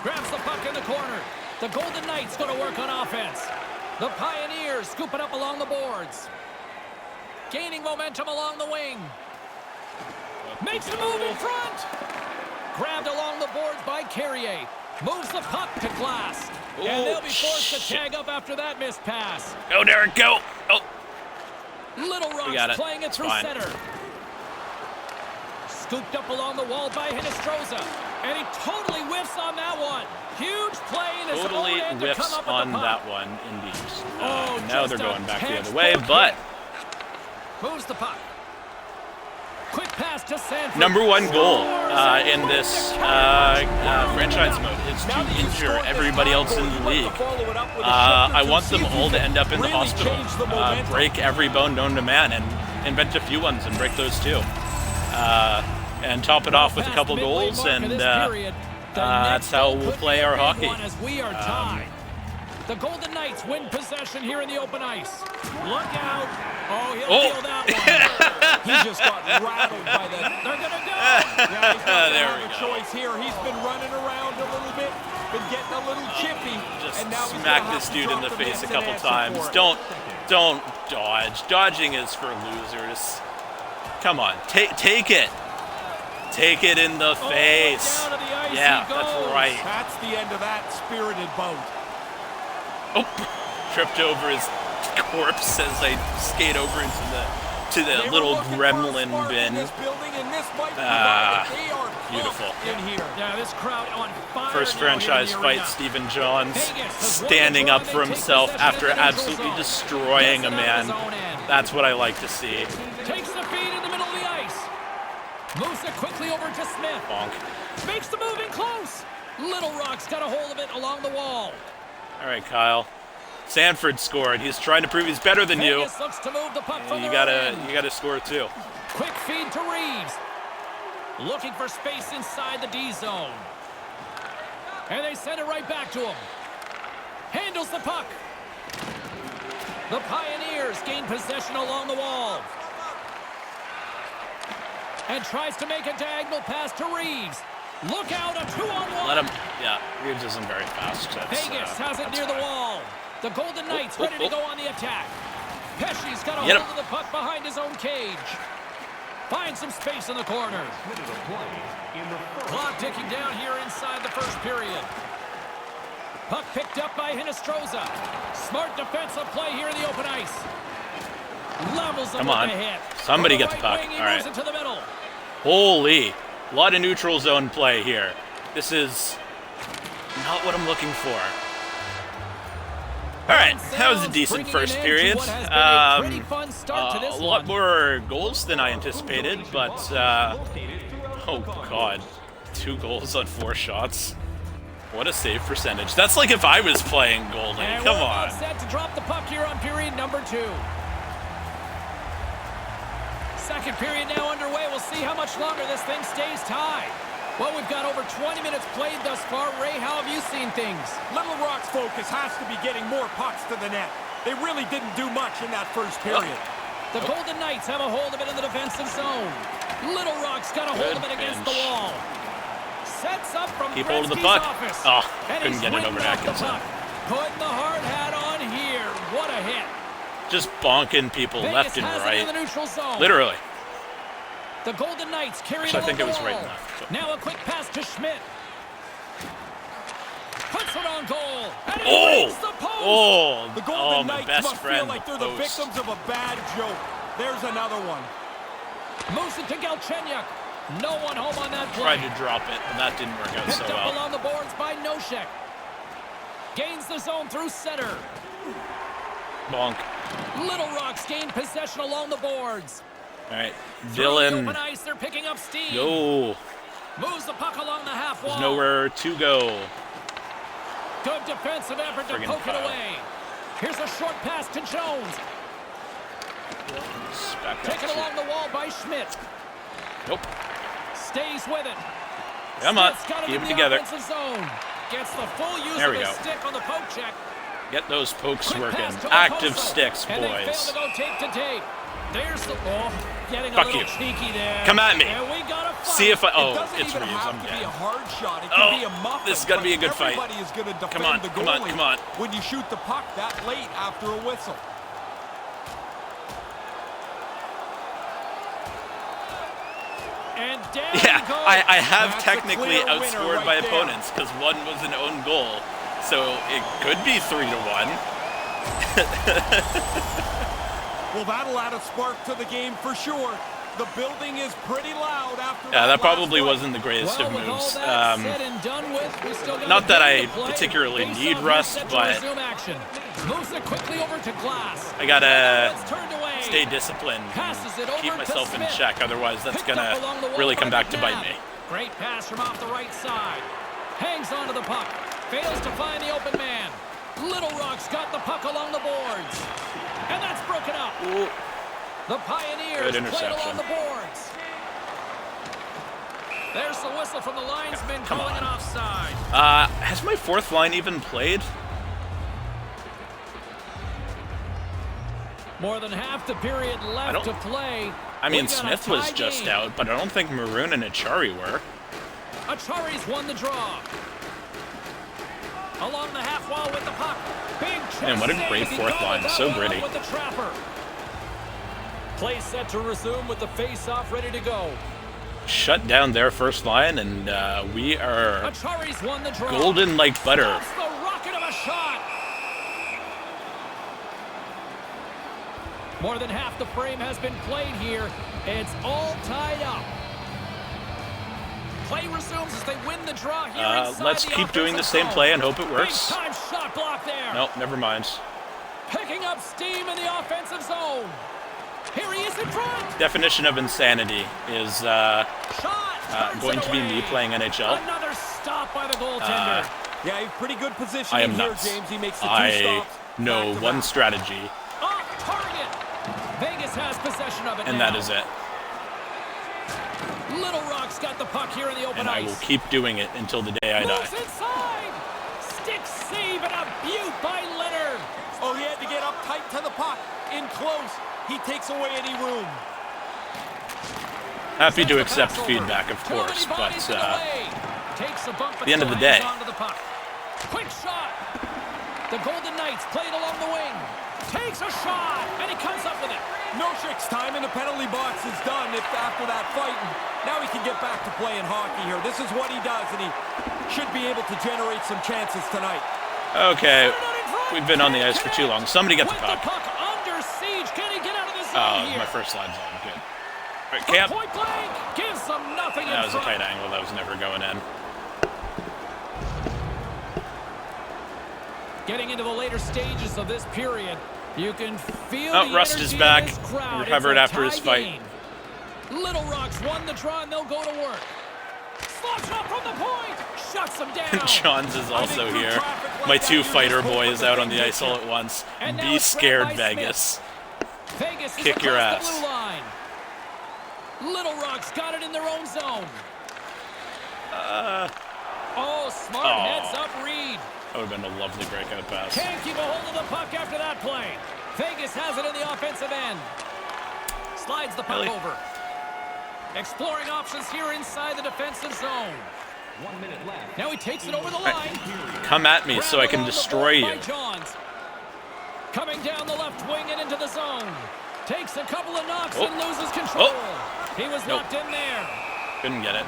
Grabs the puck in the corner. The Golden Knights going to work on offense. The Pioneers scoop it up along the boards. Gaining momentum along the wing. Makes the move in front. Grabbed along the boards by Carrier. Moves the puck to Glass. And they'll be forced to tag up after that missed pass. Go, Derek, go. Oh, Little Rock's playing it through center. Scooped up along the wall by Hinostroza. And he totally whiffs on that one. Huge play in his own end to come up with the puck. That one, indeed. Now they're going back the other way, but... Moves the puck. Quick pass to Sanford. Number one goal in this franchise mode is to injure everybody else in the league. I want them all to end up in the hospital. Break every bone known to man and invent a few ones and break those too. And top it off with a couple goals, and that's how we'll play our hockey. The Golden Knights win possession here in the open ice. Look out. Oh, he'll feel that one. He just got rattled by that. They're going to go. Yeah, he's not going to have a choice here. He's been running around a little bit, been getting a little chippy. Just and now smack this dude in the face a couple times. Don't dodge. Dodging is for losers. Come on, take it. Take it in the face. Down to the ice Yeah, he goes. that's right. That's the end of that spirited bout. Oh, tripped over his corpse as I skate over into the little gremlin bin. Beautiful. Yeah, this crowd on fire. First franchise fight, Stephen Johns standing up for himself after absolutely destroying a man. That's what I like to see. Takes the feed in the middle of the ice. Moves it quickly over to Smith. Bonk. Makes the move in close. Little Rock's got a hold of it along the wall. All right, Kyle. Sanford scored. He's trying to prove he's better than you. Vegas looks to move the puck from You their own end. gotta score too. Quick feed to Reeves. Looking for space inside the D zone. And they send it right back to him. Handles the puck. The Pioneers gain possession along the wall. And tries to make a diagonal pass to Reeves. Look out, a 2-on-1. Let him. Yeah, Reeves isn't very fast. Vegas has it near the wall. The Golden Knights ready to go on the attack. Pesci's got a hold of the puck behind his own cage. Finds some space in the corner. Clock ticking down here inside the first period. Puck picked up by Hinostroza. Smart defensive play here in the open ice. Levels him with the hit. Somebody get the puck. All right. Into the middle. Holy. A lot of neutral zone play here. This is not what I'm looking for. All right, that was a decent first period. A lot more goals than I anticipated, but oh god, 2 goals on 4 shots. What a save percentage. That's like if I was playing goalie. Come on. Set to drop the puck here on period number 2. Second period now underway. We'll see how much longer this thing stays tied. Well, we've got over 20 minutes played thus far. Ray, how have you seen things? Little Rock's focus has to be getting more pucks to the net. They really didn't do much in that first period. The Golden Knights have a hold of it in the defensive zone. Little Rock's got a hold of it against the wall. Sets up from Keep hold of the Gretzky's puck. office. Oh, and couldn't get it over Atkinson. Putting the hard hat on here. What a hit. Just bonking people Vegas left and has right. it in the neutral zone. Literally. The Golden Knights carry Actually, I think it was the right wall. and left. So. Now a quick pass to Schmidt. Puts it on goal. And he Oh! breaks the post. Oh! The Golden my Knights best must friend, feel like they're the post. victims of a bad joke. There's another one. Moves it to Galchenyuk. No one home on that Tried play. to drop it, and that didn't work out Picked so up well. along the boards by Noshek. Gains the zone through center. Bonk. Little Rock's gained possession along the boards. All right, Through the Dylan. open ice, they're picking up steam. Go. Moves the puck along the half wall. There's nowhere to go. Good defensive effort to Friggin' poke it foul. away. Here's a short pass to Jones. Back up Taken to- along the wall by Schmidt. Nope. Stays with it. Come on, Smith's got keep in it the together. offensive zone. Gets the full use There of we his go. stick on the poke check. Get those pokes Quick working. pass to Active Oposo. sticks, And they fail boys. to go tape to tape. There's the getting a Fuck little you. cheeky there. Come at me. And we got a fight. See if I... It Oh, doesn't it's even Reeves. have I'm to be a dead. hard shot. It Oh, can be a muffin. this is gonna be a good fight. Everybody is going to defend on, the come on, goalie come on. when you shoot the puck that late after a whistle. And down Yeah, he goes. I have That's a technically clear winner outscored right my there. opponents because one was an own goal. So it could be 3-1. Well, that'll add a spark to the game for sure. The building is pretty loud after Yeah, that last probably fight. wasn't the greatest Well, of with all moves. that said and done with, we still got Not a that game I to play. particularly Face need off rust, set to but resume action. Moves it quickly over to Glass. I gotta It's turned away. stay disciplined Passes it and keep over to myself in Smith. check. Otherwise, that's Picked up along the gonna wall really come by back to bite McNabb. me. Great pass from off the right side. Hangs onto the puck. Fails to find the open man. Little Rock's got the puck along the boards. And that's broken up. Ooh. The Pioneers Good play it along interception. the boards. There's the whistle from the linesman calling it offside. Has my fourth line even played? More than half the period left to play. I mean, We got a Smith was tie just game. out, but I don't think Maroon and Achari were. Achari's won the draw. Along the half wall with the puck. Big chest Man, what a save. great He fourth gobbled line. that So one up gritty. With the trapper. Play set to resume with the face-off ready to go. Shut down their first line, and we are Achari's won the draw. golden like butter. That's the rocket of a shot. More than half the frame has been played here. It's all tied up. Play resumes as they win the draw here inside Let's the keep doing the offensive same zone. play and hope it works. Big time shot block there. Nope, never mind. Picking up steam in the offensive zone. Here he is in front. Definition of insanity is Shot. Turns going it to be away. me playing NHL. Another stop by the goaltender. Yeah, he's pretty good position I am here, nuts. James. He makes the two I stops. know back to one back. strategy, Off target. Vegas has possession of it and now. that is it. Little Rock's got the puck here in the open And I ice. will keep doing it until the day I Moves die. inside. Stick save and a beaut by Leonard. Oh, he had to get up tight to the puck. In close. He takes away any room. Happy Sends to the accept pass over. feedback, of Too many course, but bodies in the way. Takes a bump at the end of the still day. hangs onto the puck. Quick shot. The Golden Knights played along the wing. Takes a shot, and he comes up with it. Noshik's time in the penalty box is done after that fight. And now he can get back to playing hockey here. This is what he does, and he should be able to generate some chances tonight. okay, Put it out in front. we've been on the ice for too long. Somebody get the With puck. the puck under siege. Can he get out of the zone Oh, here? my first line's on. Good. All right, From Camp. point blank. Gives them nothing That in was a front. tight angle. That was never going in. Getting into the later stages of this period, you can feel Oh, the Rust energy is in back. this crowd. It's Recovered a after his tie fight. game. Little Rock's won the draw, and they'll go to work. Slap shot from the point. Shuts them down. Johns is also through here. traffic like My that, two you're fighter just hoping boys the out on thing the hits ice all you. at once. And now Be it's grabbed scared, by Smith. Vegas. Vegas is Kick your across ass. the blue line. Little Rock's got it in their own zone. Oh, smart Aw. heads up Reed. That would have been a lovely breakout pass. Can't keep a hold of the puck after that play. Vegas has it in the offensive end. Slides the puck Really? over. Exploring options here inside the defensive zone. 1 minute left. Now he takes it over the line. Come at me so I can destroy you. By Johns. Coming down the left wing and into the zone. Takes a couple of knocks Oh. and loses control. Oh. He was Nope. knocked in there. Couldn't get it.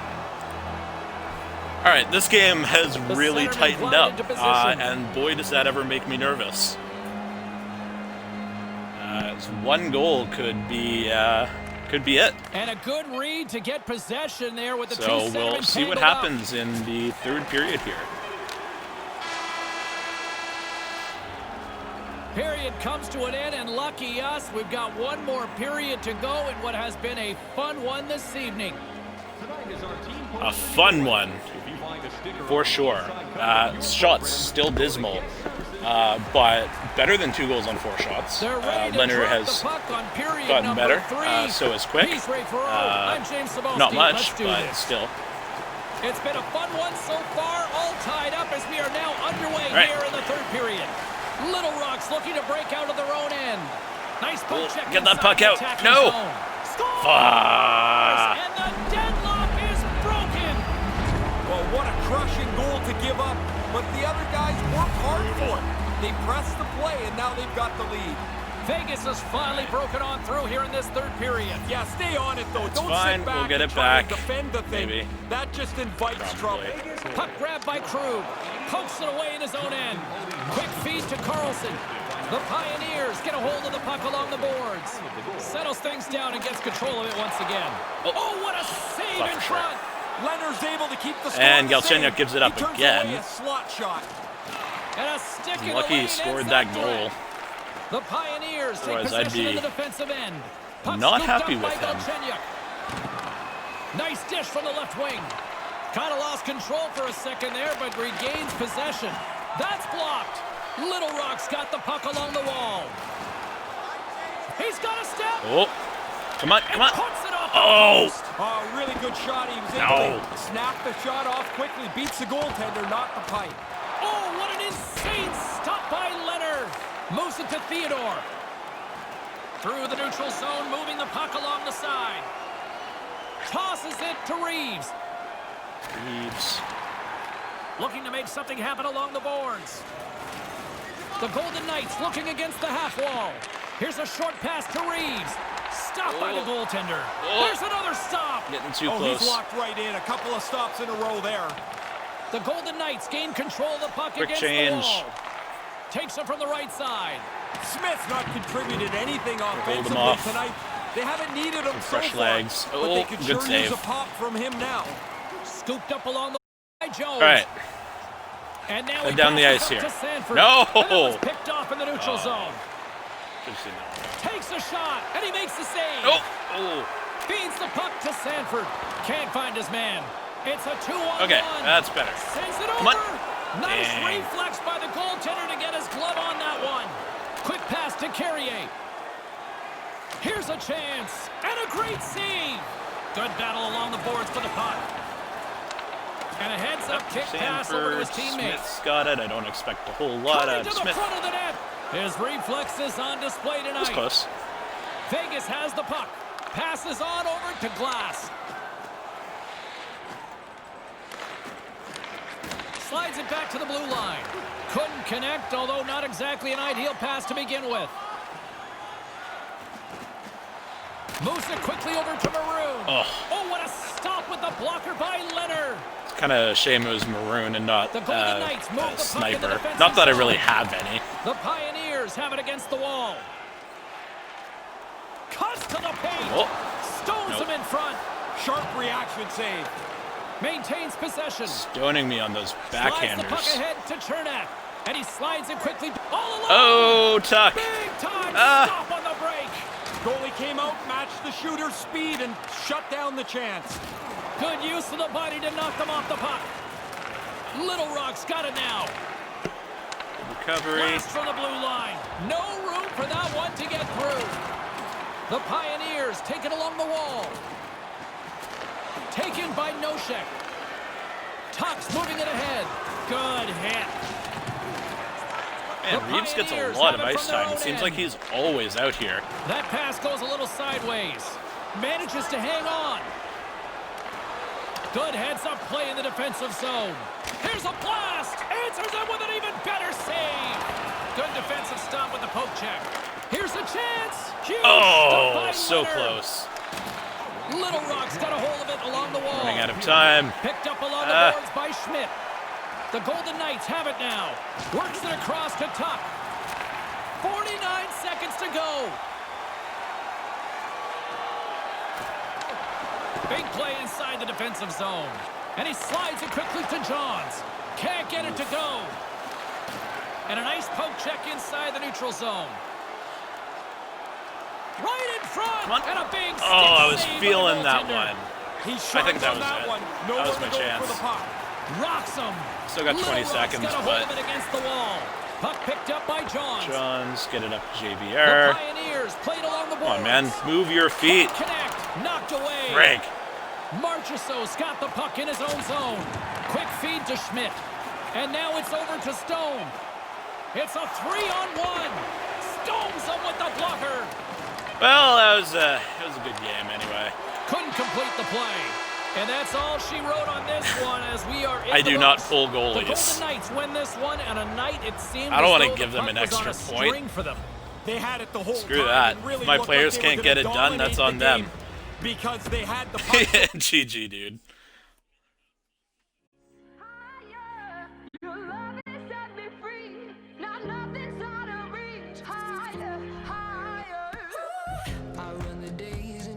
All right, this game has really centerman tightened glided up, into position. and boy, does that ever make me nervous. One goal could be it. And a good read to get possession there with the two So centermen we'll see what tangled up. happens in the third period here. Period comes to an end, and lucky us, we've got one more period to go in what has been a fun one this evening. Tonight is our team A fun one, If you find a sticker for sure. Shots still dismal, but better than 2 goals on 4 shots. They're ready to Leonard drop has the puck on period gotten number better, 3. so is Quick. He's Ray Ferraro. I'm James Cebulski. Not much, Let's do but this. still. It's been a fun one so far, all tied up as we are now underway Right. here in the third period. Little Rock's looking to break out of their own end. Nice poke check. Get that inside puck the out. attacking No. zone. Scores! Fuck. And the deadlock is broken. Well, what a crushing goal to give up, but the other guys worked hard for it. They pressed the play, and now they've got the lead. Vegas has finally broken on through here in this third period. Yeah, stay on it, though. Don't fine. sit back We'll get and it try and back. defend the thing. Maybe. That just invites Probably. trouble. Puck grabbed by Krug. Pokes it away in his own end. Quick feed to Carlson. The Pioneers get a hold of the puck along the boards. Settles things down and gets control of it once again. Oh, what a save Left in for sure. front. Leonard's able to keep the score And the same. Galchenyuk gives it up He turns again. away a slot shot. And a stick in Lucky the lane he scored ends that threat. goal. The Pioneers take Otherwise, I'd possession in be the defensive end. Puck not scooped happy up with by him. Galchenyuk. Nice dish from the left wing. Kind of lost control for a second there, but regains possession. That's blocked. Little Rock's got the puck along the wall. He's got a step. Oh, come on, come And on. puts it off the Oh, post. Oh, really good shot. He was No. able to snap the shot off quickly. Beats the goaltender, not the pipe. Oh, what an insane stop by Leonard. Moves it to Theodore. Through the neutral zone, moving the puck along the side. Tosses it to Reeves. Reeves. Looking to make something happen along the boards. The Golden Knights looking against the half wall. Here's a short pass to Reeves. Stopped by the goaltender. There's another stop. Getting too Oh, close. he's locked right in. A couple of stops in a row there. The Golden Knights gain control of the puck Quick against change. the wall. Takes it from the right side. Smith's not contributed anything him offensively off. tonight. They haven't needed him so fresh far, legs. but Oh, they could good sure save. use a pop from him now. Scooped up along the by Jones. All right. And now Head he down the passes ice up here. to Sanford. No! And that was picked off in the neutral zone. Should've seen that one. Takes a shot, and he makes the save. Oh, oh. Feeds the puck to Sanford. Can't find his man. It's a 2-on-1. Okay, that's better. Sends it over. Come on. Nice Dang. reflex by the goaltender to get his glove on that one. Quick pass to Carrier. Here's a chance. And a great save. Good battle along the boards for the puck. And a heads-up kick pass over to his Sanford, teammates. Smith's got it. I don't expect a whole lot Coming out to of the Smith. front of the net. His reflexes on display That's tonight. close. Vegas has the puck. Passes on over to Glass. Slides it back to the blue line. Couldn't connect, although not exactly an ideal pass to begin with. Moves it quickly over to Maroon. Oh, what a stop with the blocker by Leonard. It's kind of a shame it was Maroon and not The Golden Knights move the puck in the Sniper. defensive Not that I zone. really have any. The Pioneers have it against the wall. Cuts to the paint. Oh, Stones Nope. him in front. Sharp reaction save. Maintains possession. stoning me on those Slides the puck backhanders. ahead to Chernak. And he slides it quickly all alone. Oh, Tuck. Big time Ah. stop on the break. Goalie came out, matched the shooter's speed, and shut down the chance. Good use of the body to knock them off the puck. Little Rock's got it now. Recovery. Blast from the blue line. No room for that one to get through. The Pioneers take it along the wall. Taken by Noshek. Tuck's moving it ahead. Good hit. Man, The Reeves gets a Pioneers lot have of it ice from their time. own It seems end. like he's always out here. That pass goes a little sideways. Manages to hang on. Good heads-up play in the defensive zone. Here's a blast. Answers it with an even better save. Good defensive stop with the poke check. Here's a chance. Huge stop by Oh, so Leonard. close. Little Rock's got a hold of it along the wall. Running out of time. Picked up along the boards by Schmidt. The Golden Knights have it now. Works it across to Tuck. 49 seconds to go. Big play inside the defensive zone. And he slides it quickly to Johns. Can't get it to go. And a nice poke check inside the neutral zone. Right in front. Come on. And a big stick Oh, I was save by the feeling that goaltender. one. He I shot think that on was that it. one. That Nowhere was to my go chance. for the puck. Rocks him. Still got 20 Little Rock's seconds, got a hold but of it against the wall. Puck picked up by Johns. Johns, get it up to The JVR. Pioneers played along the Come boards. on, man. Move your feet. Connect. Knocked away. Break. Marchessault's got the puck in his own zone. Quick feed to Schmidt. And now it's over to Stone. It's a 3-on-1. Stones him with the blocker. Well, that was a good game anyway. Couldn't complete the play. And that's all she wrote on this one as we are in I the do not books. pull The goalies. Golden Knights win this one, and a night it seemed I don't want wanna to give them an extra point. for them. They had it the whole Screw time that. and really If my looked players like they were can't get gonna it done, that's dominate on the them. game because they had the puck. GG, dude.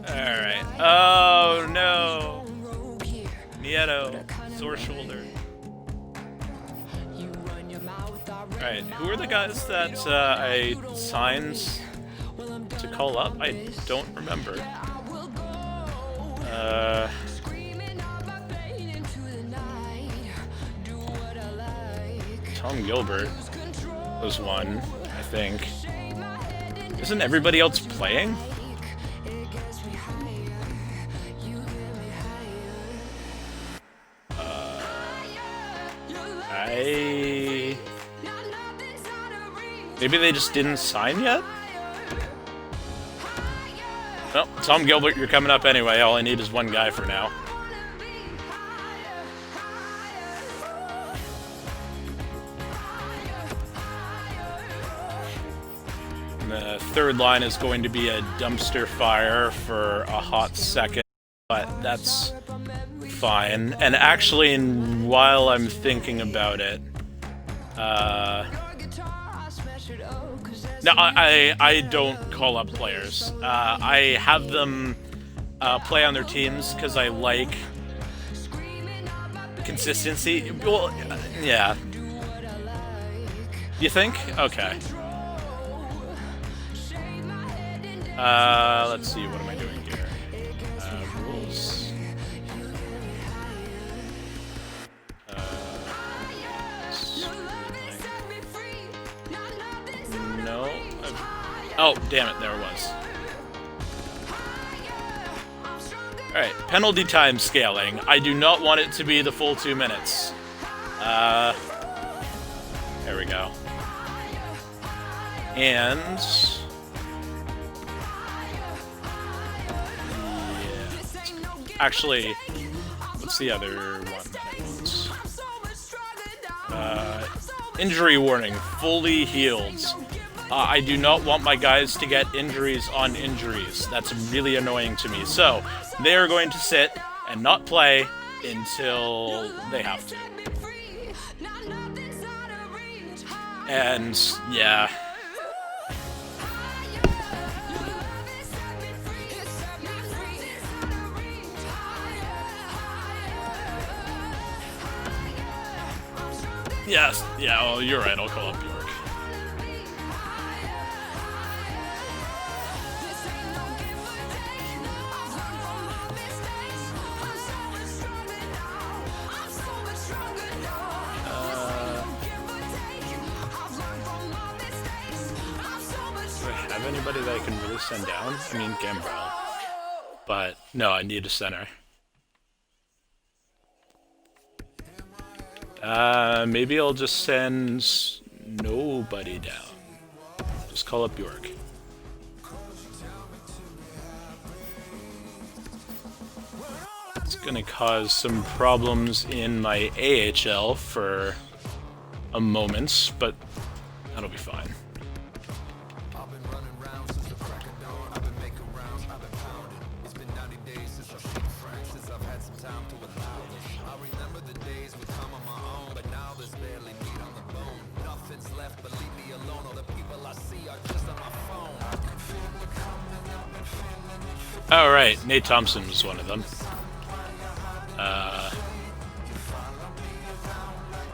Alright. Oh no. Nieto. Sore shoulder. Alright, who are the guys that I signed to call up? I don't remember. Tom Gilbert was one, I think. Isn't everybody else playing? Maybe they just didn't sign yet? Well, Tom Gilbert, you're coming up anyway. All I need is one guy for now. And the third line is going to be a dumpster fire for a hot second, but that's fine. And actually, while I'm thinking about it, no, I don't call up players. I have them play on their teams because I like consistency. Well, yeah. You think? Okay. Let's see, what am I doing here? Rules. No. Oh, damn it, there it was. Alright, penalty time scaling. I do not want it to be the full 2 minutes. There we go. And... yeah. Actually, what's the other one that I want? Injury warning, fully healed. I do not want my guys to get injuries on injuries. That's really annoying to me. So, they are going to sit and not play until they have to. And, yeah. Yes, yeah, oh, you're right, I'll call up York. Do I have anybody that I can really send down? I mean, Gambrell. But, no, I need a center. Maybe I'll just send nobody down. Just call up York. It's gonna cause some problems in my AHL for a moment, but that'll be fine. Oh, right. Nate Thompson was one of them.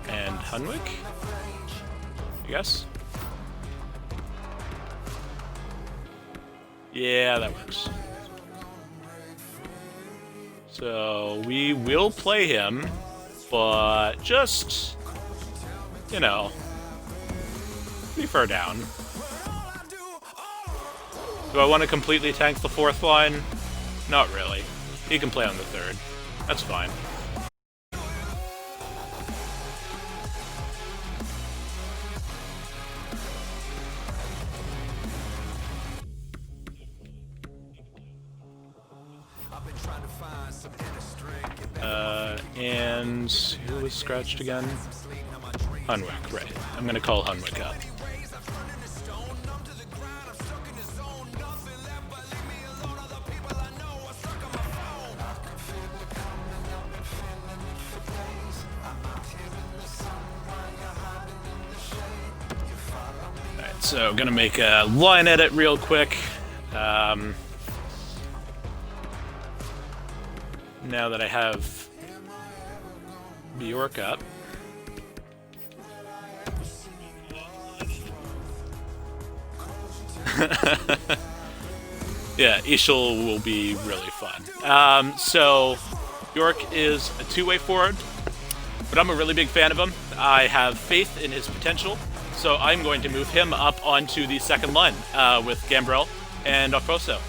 And Hunwick? I guess? Yeah, that works. So, we will play him, but just, you know, be far down. Do I want to completely tank the fourth line? Not really. He can play on the third. That's fine. And who was scratched again? Hunwick, right. I'm gonna call Hunwick up. Alright, so gonna make a line edit real quick. Now that I have Bjork up. Yeah, Ishel will be really fun. So, Bjork is a two-way forward, but I'm a really big fan of him. I have faith in his potential, so I'm going to move him up onto the second line with Gambrell and Okposo.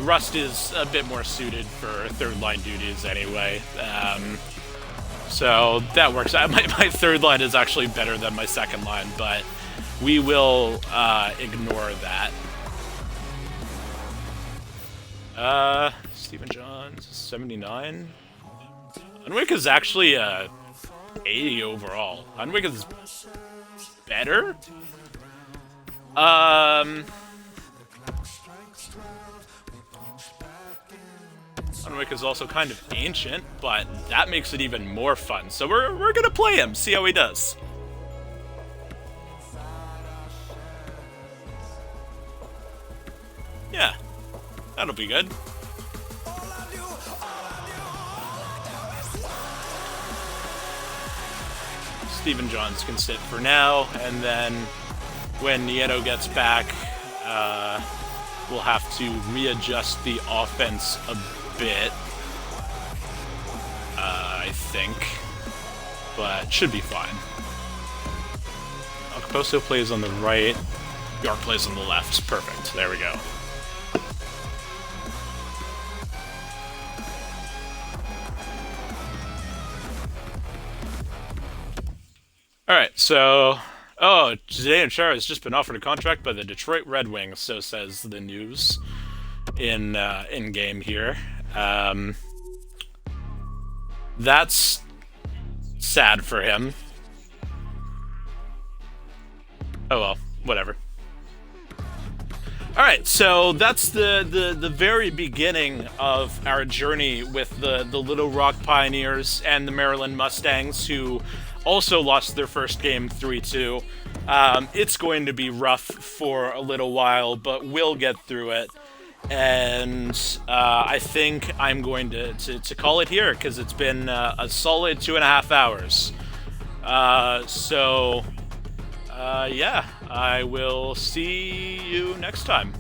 Rust is a bit more suited for third-line duties anyway, so that works. My third line is actually better than my second line, but we will ignore that. Stephen Johns, 79. Hunwick is actually 80 overall. Hunwick is better? Hunwick is also kind of ancient, but that makes it even more fun. So we're gonna play him, see how he does. Yeah, that'll be good. Stephen Johns can sit for now, and then when Nieto gets back, we'll have to readjust the offense a bit, I think, but should be fine. Okposo plays on the right, Bjork plays on the left. Perfect, there we go. Alright, so... Oh, Zdeno Chara has just been offered a contract by the Detroit Red Wings, so says the news in game here. That's sad for him. Oh well, whatever. Alright, so that's the very beginning of our journey with the Little Rock Pioneers and the Maryland Mustangs, who also lost their first game 3-2. It's going to be rough for a little while, but we'll get through it. And I think I'm going to call it here, because it's been a solid 2.5 hours. Yeah, I will see you next time.